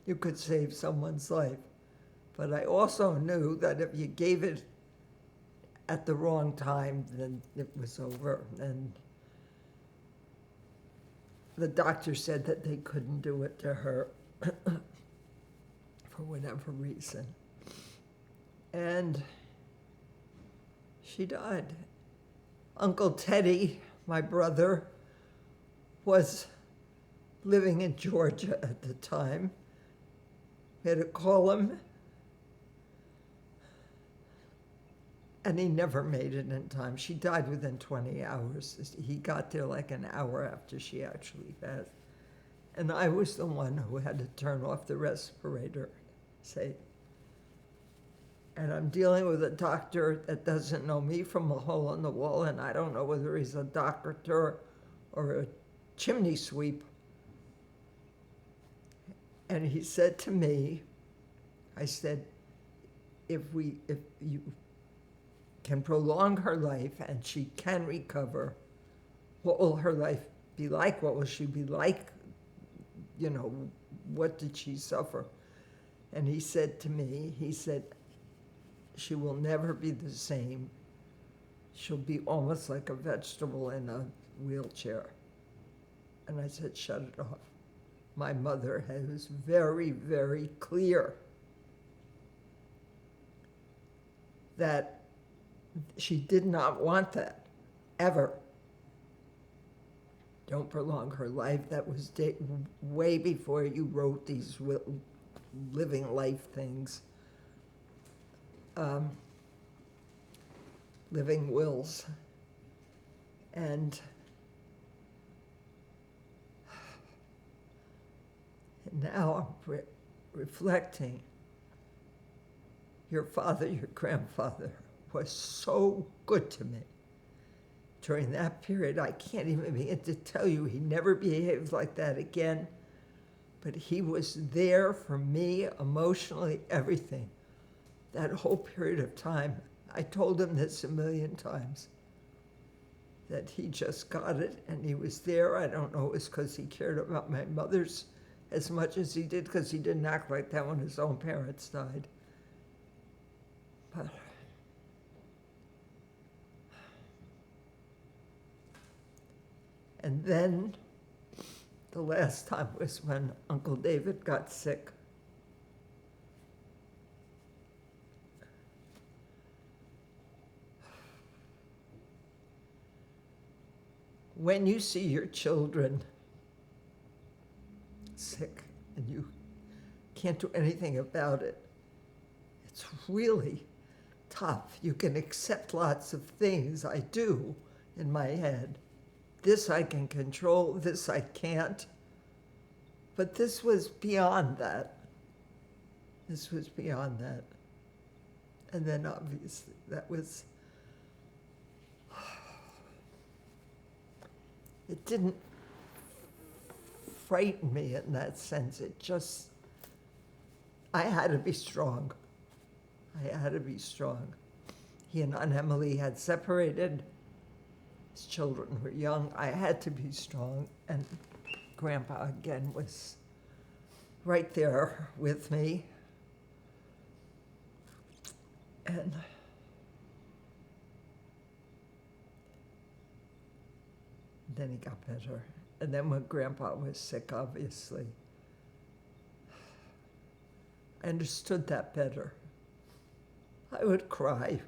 you could save someone's life. But I also knew that if you gave it at the wrong time, then it was over. And the doctor said that they couldn't do it to her for whatever reason. And she died. Uncle Teddy, my brother, was living in Georgia at the time. We had to call him, and he never made it in time. She died within 20 hours. He got there like an hour after she actually had. And I was the one who had to turn off the respirator, and I'm dealing with a doctor that doesn't know me from a hole in the wall, and I don't know whether he's a doctor or a chimney sweep. And he said to me, I said, if you can prolong her life and she can recover, what will her life be like? What will she be like? You know, what did she suffer? And he said to me, he said, she will never be the same. She'll be almost like a vegetable in a wheelchair. And I said, shut it off. My mother was very, very clear that she did not want that, ever. Don't prolong her life. That was way before you wrote these living life things. Living wills. And now I'm reflecting. Your father, your grandfather, was so good to me. During that period, I can't even begin to tell you, he never behaved like that again. But he was there for me, emotionally, everything. That whole period of time, I told him this a million times, that he just got it and he was there. I don't know, it was because he cared about my mother's as much as he did, because he didn't act like that when his own parents died. But and then the last time was when Uncle David got sick. When you see your children sick and you can't do anything about it, it's really tough. You can accept lots of things. I do in my head. This I can control, this I can't. But this was beyond that. This was beyond that. And then obviously that was, it didn't frighten me in that sense. It just, I had to be strong. I had to be strong. He and Aunt Emily had separated. His children were young. I had to be strong. And Grandpa, again, was right there with me. And then he got better. And then when Grandpa was sick, obviously, I understood that better. I would cry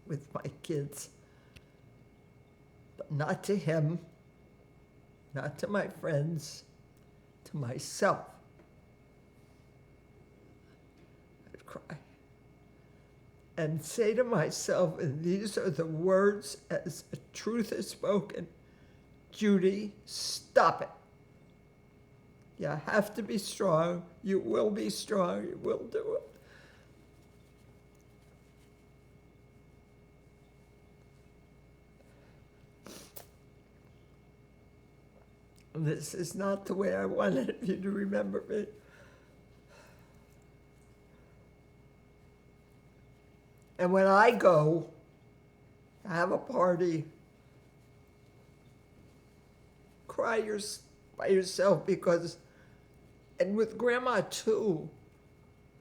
with my kids, but not to him, not to my friends, to myself. I'd cry and say to myself, and these are the words as the truth is spoken, Judy, stop it. You have to be strong. You will be strong. You will do it. This is not the way I wanted you to remember me. And when I go, I have a party, cry by yourself because, and with Grandma too,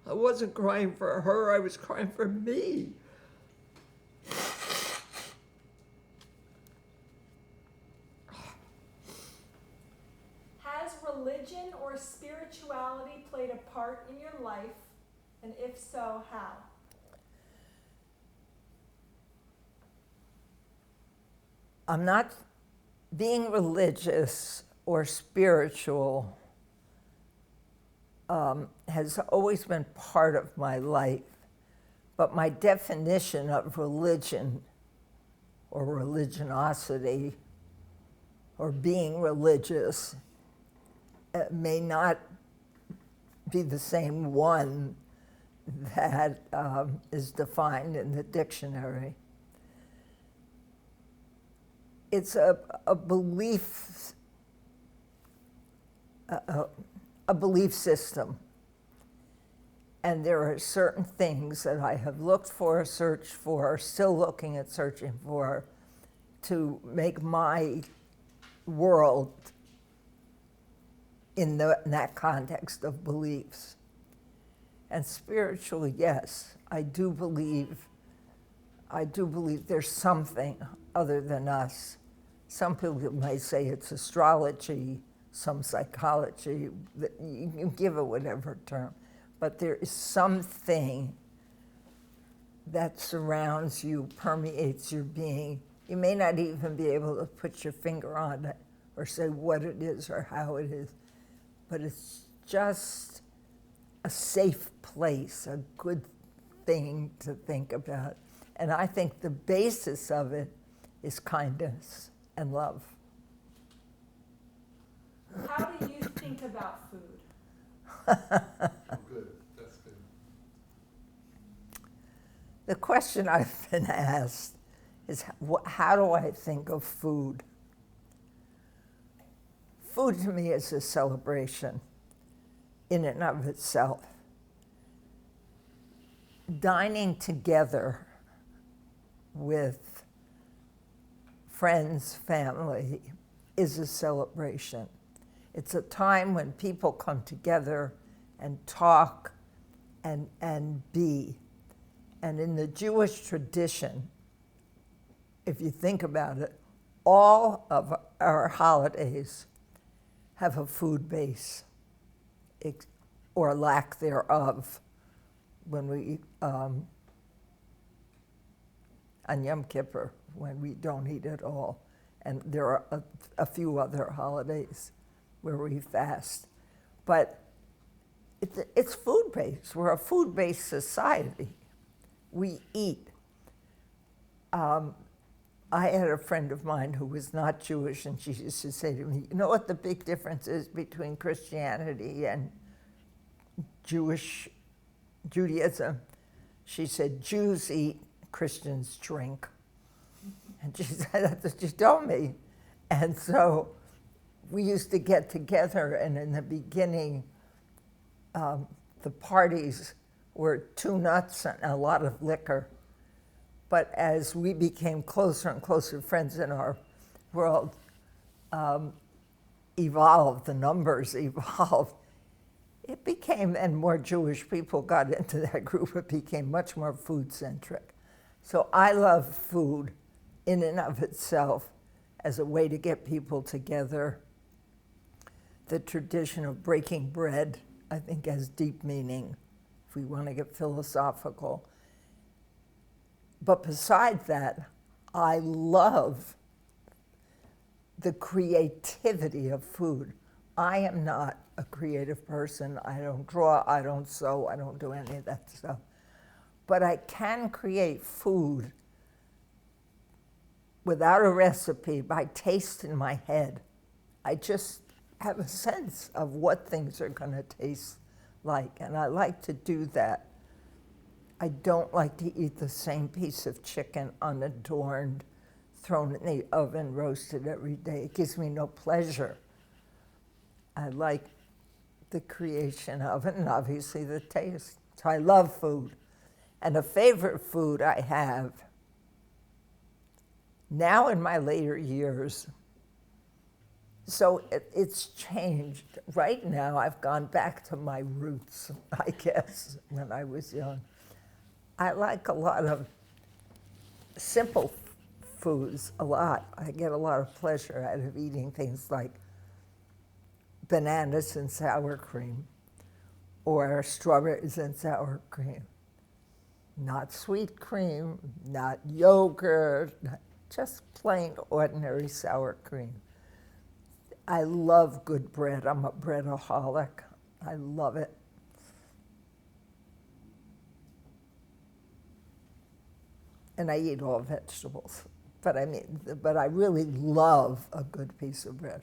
I wasn't crying for her, I was crying for me. Has religion or spirituality played a part in your life? And if so, how? I'm not being religious or spiritual has always been part of my life, but my definition of religion or religiosity or being religious may not be the same one that is defined in the dictionary. It's a belief, a belief system. And there are certain things that I have looked for, searched for, still looking at searching for, to make my world in that context of beliefs. And spiritually, yes, I do believe there's something other than us. Some people may say it's astrology, some psychology, you can give it whatever term, but there is something that surrounds you, permeates your being. You may not even be able to put your finger on it or say what it is or how it is, but it's just a safe place, a good thing to think about. And I think the basis of it is kindness and love. How do you think about food? Good, that's good. The question I've been asked is, how do I think of food? Food to me is a celebration in and of itself. Dining together with friends, family, is a celebration. It's a time when people come together and talk and be. And in the Jewish tradition, if you think about it, all of our holidays have a food base, or lack thereof, when we, on Yom Kippur, when we don't eat at all. And there are a few other holidays where we fast. But it's food-based. We're a food-based society. We eat. I had a friend of mine who was not Jewish, and she used to say to me, you know what the big difference is between Christianity and Judaism? She said, Jews eat, Christians drink. And she said, that's what she told me. And so we used to get together, and in the beginning, the parties were 2 nuts and a lot of liquor. But as we became closer and closer friends in our world evolved, the numbers evolved, it became, and more Jewish people got into that group, it became much more food-centric. So I love food in and of itself as a way to get people together. The tradition of breaking bread, I think, has deep meaning, if we want to get philosophical. But besides that, I love the creativity of food. I am not a creative person. I don't draw, I don't sew, I don't do any of that stuff. But I can create food without a recipe by taste in my head. I just have a sense of what things are going to taste like, and I like to do that. I don't like to eat the same piece of chicken unadorned, thrown in the oven, roasted every day. It gives me no pleasure. I like the creation of it and obviously the taste. So I love food. And a favorite food I have, now in my later years, So it's changed. Right now, I've gone back to my roots, I guess, when I was young. I like a lot of simple foods, a lot. I get a lot of pleasure out of eating things like bananas and sour cream or strawberries and sour cream. Not sweet cream, not yogurt, just plain ordinary sour cream. I love good bread. I'm a breadaholic. I love it. And I eat all vegetables. But I really love a good piece of bread.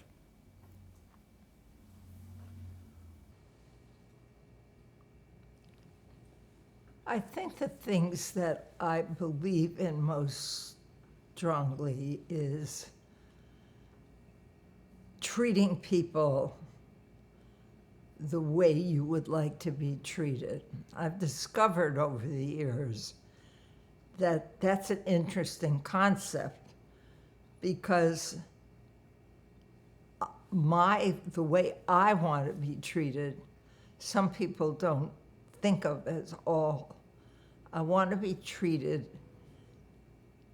I think the things that I believe in most strongly is treating people the way you would like to be treated. I've discovered over the years that that's an interesting concept because the way I want to be treated, some people don't think of as all. I want to be treated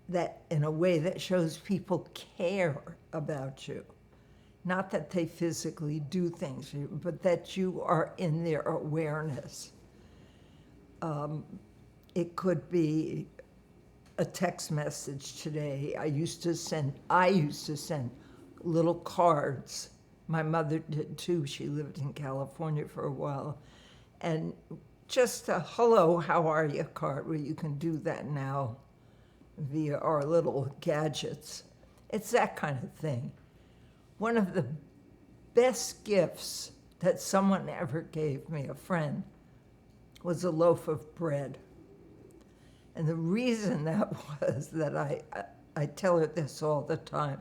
that in a way that shows people care about you. Not that they physically do things for you, but that you are in their awareness. It could be a text message today. I used to send little cards. My mother did too. She lived in California for a while. And just a hello, how are you card, where you can do that now via our little gadgets. It's that kind of thing. One of the best gifts that someone ever gave me, a friend, was a loaf of bread. And the reason that was that I tell her this all the time,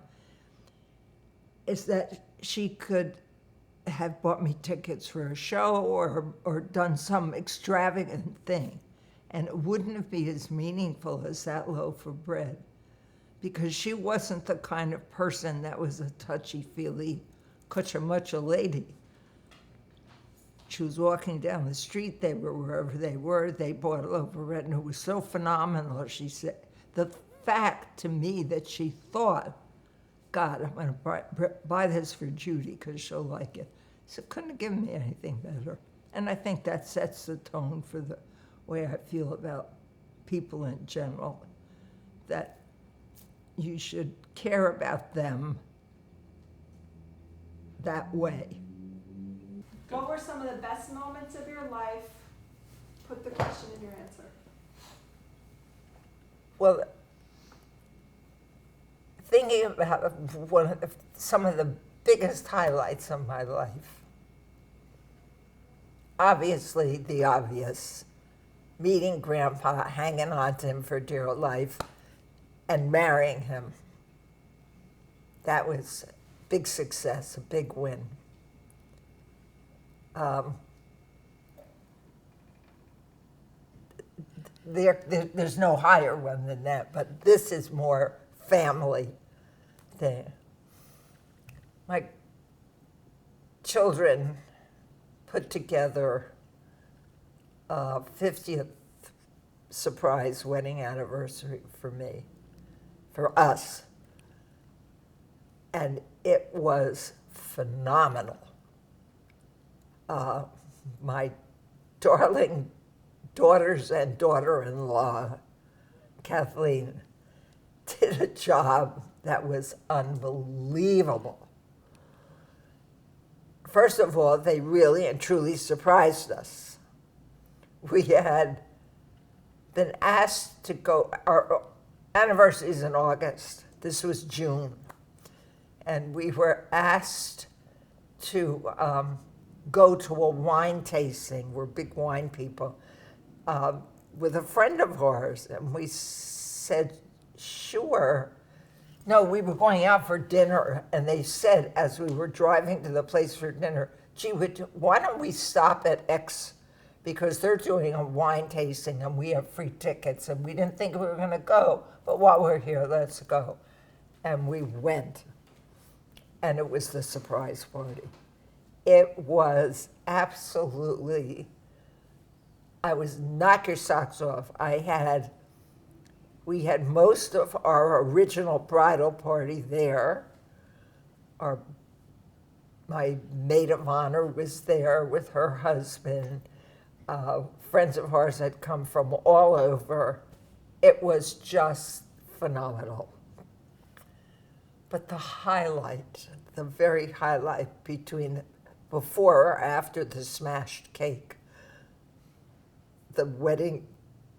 is that she could have bought me tickets for a show or done some extravagant thing, and it wouldn't be as meaningful as that loaf of bread, because she wasn't the kind of person that was a touchy-feely, kucha-mucha lady. She was walking down the street, they were wherever they were, they bought a loaf of bread, and it was so phenomenal, she said. The fact to me that she thought, God, I'm going to buy this for Judy because she'll like it. So couldn't have given me anything better. And I think that sets the tone for the way I feel about people in general, that you should care about them that way. What were some of the best moments of your life? Put the question in your answer. Well, thinking about some of the biggest highlights of my life, obviously the obvious, meeting Grandpa, hanging on to him for dear life, and marrying him. That was a big success, a big win. There's no higher one than that, but this is more family thing. My children put together a 50th surprise wedding anniversary for me, for us. And it was phenomenal. My darling daughters and daughter-in-law, Kathleen, did a job that was unbelievable. First of all, they really and truly surprised us. We had been asked to go, our anniversary is in August, this was June, and we were asked to go to a wine tasting, we're big wine people, with a friend of ours, and we said, sure. No, we were going out for dinner, and they said, as we were driving to the place for dinner, gee, why don't we stop at X, because they're doing a wine tasting, and we have free tickets, and we didn't think we were gonna go, but while we're here, let's go. And we went. and it was the surprise party. It was absolutely, I was knock your socks off. We had most of our original bridal party there. My maid of honor was there with her husband. Friends of ours had come from all over. It was just phenomenal. But the highlight, the very highlight before or after the smashed cake, the wedding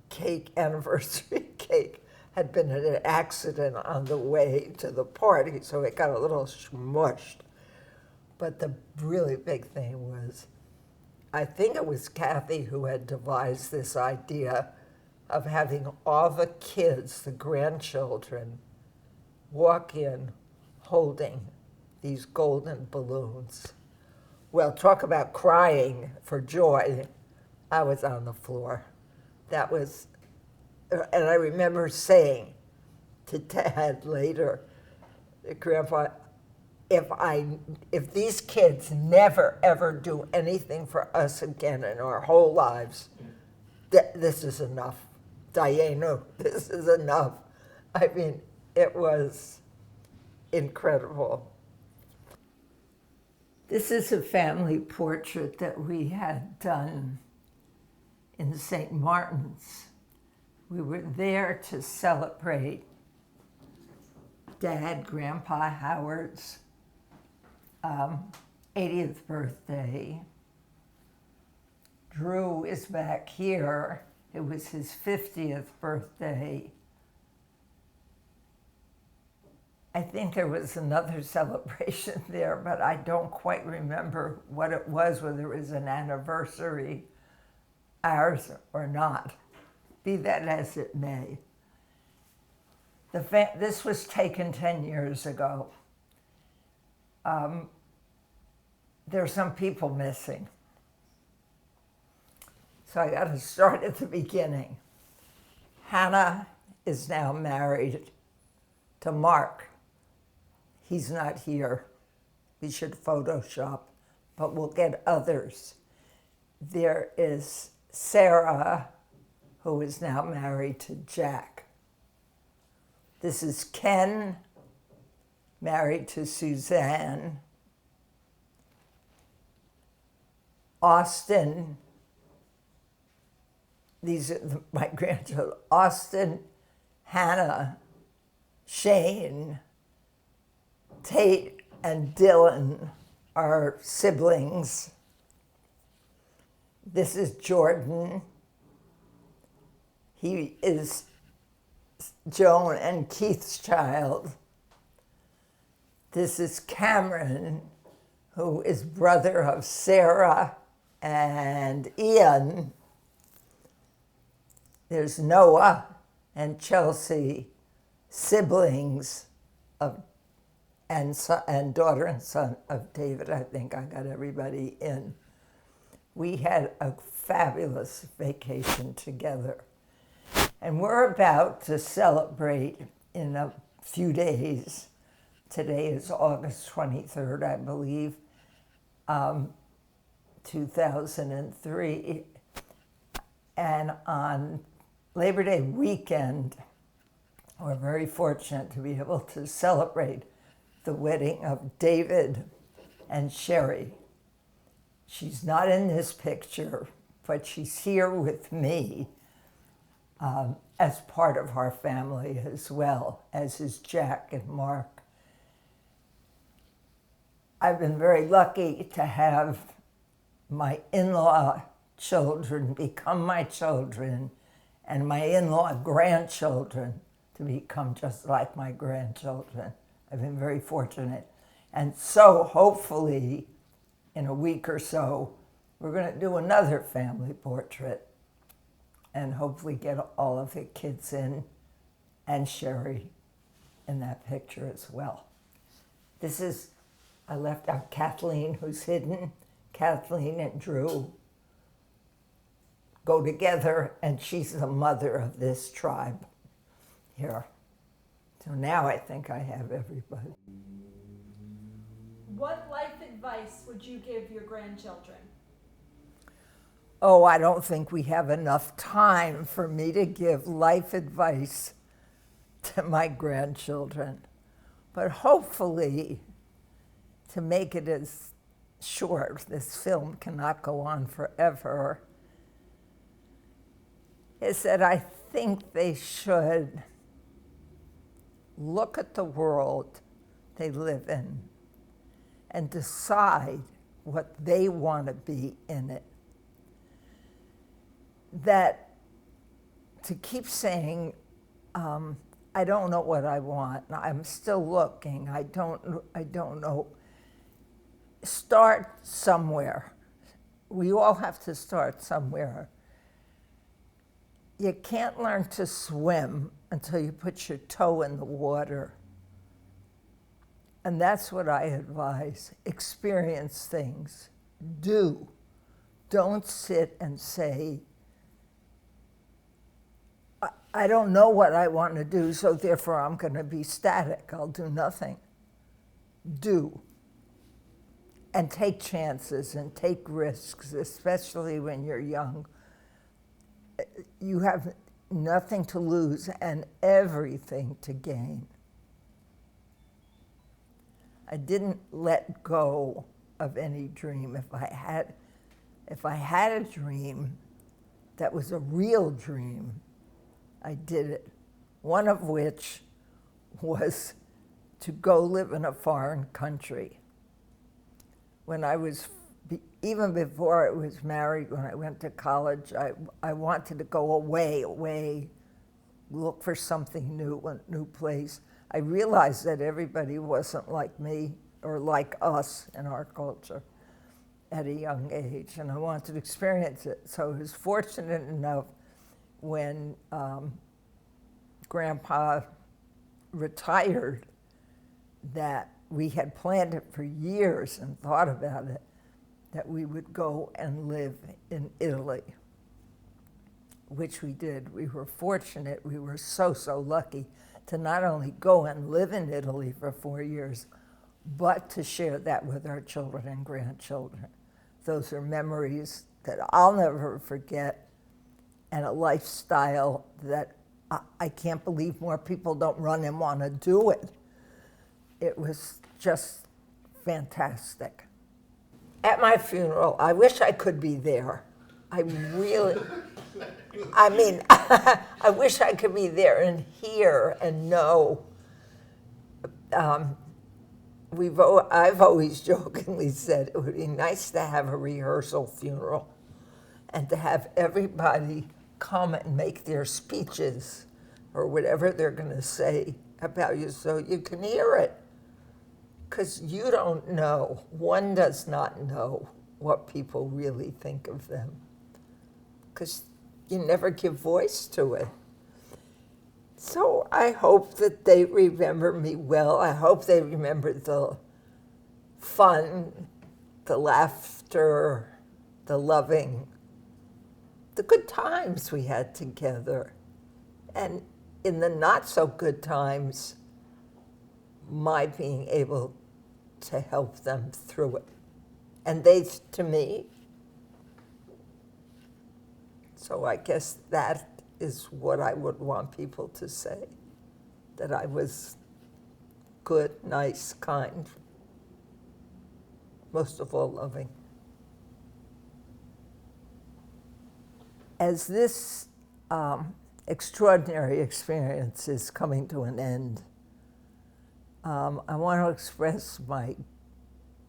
cake, anniversary cake, had been in an accident on the way to the party, so it got a little smushed. But the really big thing was, I think it was Kathy who had devised this idea of having all the kids, the grandchildren, walk in holding these golden balloons. Well, talk about crying for joy. I was on the floor. That was, and I remember saying to Dad later, Grandpa, if these kids never ever do anything for us again in our whole lives, this is enough. Diana, this is enough. I mean, it was incredible. This is a family portrait that we had done in St. Martin's. We were there to celebrate Dad, Grandpa Howard's 80th birthday. Drew is back here. It was his 50th birthday. I think there was another celebration there, but I don't quite remember what it was, whether it was an anniversary, ours or not. Be that as it may. This was taken 10 years ago. There are some people missing. So I got to start at the beginning. Hannah is now married to Mark. He's not here. We should Photoshop, but we'll get others. There is Sarah, who is now married to Jack. This is Ken, married to Suzanne. Austin, these are my grandchildren. Austin, Hannah, Shane, Tate, and Dylan are siblings. This is Jordan. He is Joan and Keith's child. This is Cameron, who is brother of Sarah and Ian. There's Noah and Chelsea, siblings of and daughter and son of David. I think I got everybody in. We had a fabulous vacation together. And we're about to celebrate in a few days. Today is August 23rd, I believe, 2003. And on Labor Day weekend, we're very fortunate to be able to celebrate the wedding of David and Sherry. She's not in this picture, but she's here with me as part of our family as well, as is Jack and Mark. I've been very lucky to have my in-law children become my children and my in-law grandchildren to become just like my grandchildren. I've been very fortunate. And so hopefully in a week or so, we're going to do another family portrait and hopefully get all of the kids in and Sherry in that picture as well. This is, I left out Kathleen, who's hidden. Kathleen and Drew go together, and she's the mother of this tribe here. So now I think I have everybody. What life advice would you give your grandchildren? Oh, I don't think we have enough time for me to give life advice to my grandchildren. But hopefully, to make it as short, this film cannot go on forever, is that I think they should look at the world they live in and decide what they want to be in it. That to keep saying, I don't know what I want, I'm still looking, I don't know. Start somewhere. We all have to start somewhere. You can't learn to swim until you put your toe in the water. And that's what I advise. Experience things. Do. Don't sit and say, I don't know what I want to do, so therefore I'm going to be static. I'll do nothing. Do. And take chances and take risks, especially when you're young. You have nothing to lose and everything to gain. I didn't let go of any dream. If I had a dream that was a real dream, I did it. One of which was to go live in a foreign country. When I was, even before I was married, when I went to college, I wanted to go away, look for something new, a new place. I realized that everybody wasn't like me or like us in our culture at a young age, and I wanted to experience it. So I was fortunate enough when Grandpa retired that we had planned it for years and thought about it, that we would go and live in Italy, which we did. We were fortunate. We were so lucky to not only go and live in Italy for 4 years, but to share that with our children and grandchildren. Those are memories that I'll never forget, and a lifestyle that I can't believe more people don't run and want to do it. It was just fantastic. At my funeral, I wish I could be there. I really, I mean, I wish I could be there and hear and know. I've always jokingly said it would be nice to have a rehearsal funeral and to have everybody come and make their speeches or whatever they're going to say about you so you can hear it. Because you don't know, one does not know what people really think of them. Because you never give voice to it. So I hope that they remember me well. I hope they remember the fun, the laughter, the loving, the good times we had together. And in the not so good times, my being able to help them through it. And they to me. So I guess that is what I would want people to say, that I was good, nice, kind, most of all loving. As this extraordinary experience is coming to an end, I want to express my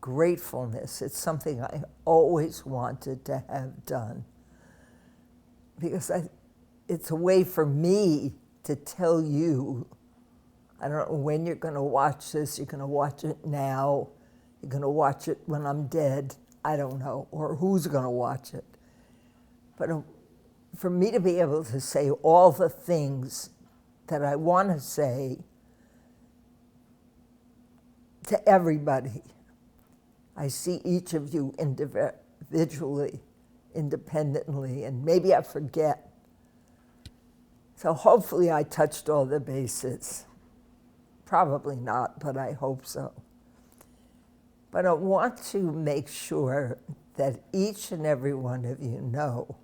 gratefulness. It's something I always wanted to have done, because it's a way for me to tell you, I don't know when you're going to watch this, you're going to watch it now, you're going to watch it when I'm dead, I don't know, or who's going to watch it. But for me to be able to say all the things that I want to say to everybody. I see each of you individually, independently, and maybe I forget. So hopefully I touched all the bases. Probably not, but I hope so. But I want to make sure that each and every one of you know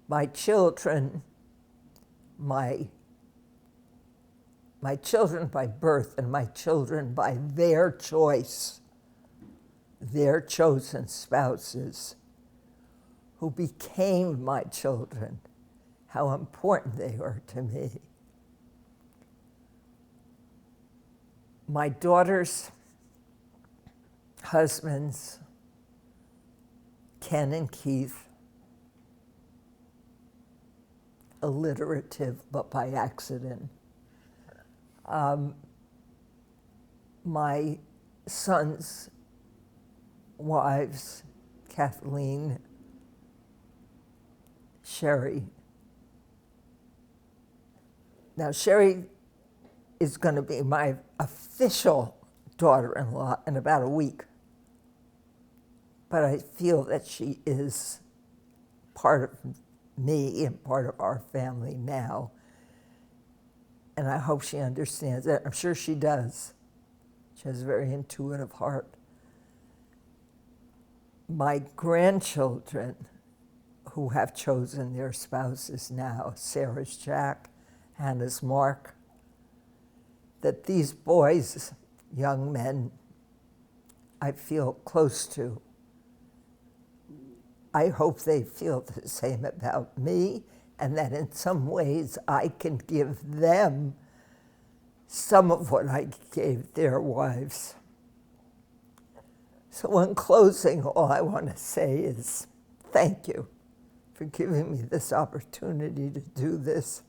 my children, my children by birth and my children by their choice, their chosen spouses who became my children, how important they are to me. My daughter's husbands, Ken and Keith, alliterative but by accident. My son's wives, Kathleen, Sherry. Now, Sherry is going to be my official daughter-in-law in about a week. But I feel that she is part of me and part of our family now. And I hope she understands that. I'm sure she does. She has a very intuitive heart. My grandchildren who have chosen their spouses now, Sarah's Jack, Hannah's Mark, that these boys, young men, I feel close to. I hope they feel the same about me, and that in some ways I can give them some of what I gave their wives. So in closing, all I want to say is thank you for giving me this opportunity to do this.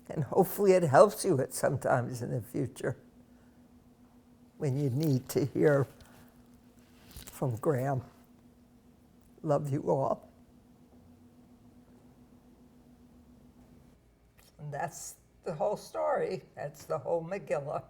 And hopefully it helps you at some times in the future when you need to hear from Graham. Love you all. And that's the whole story. That's the whole Megillah.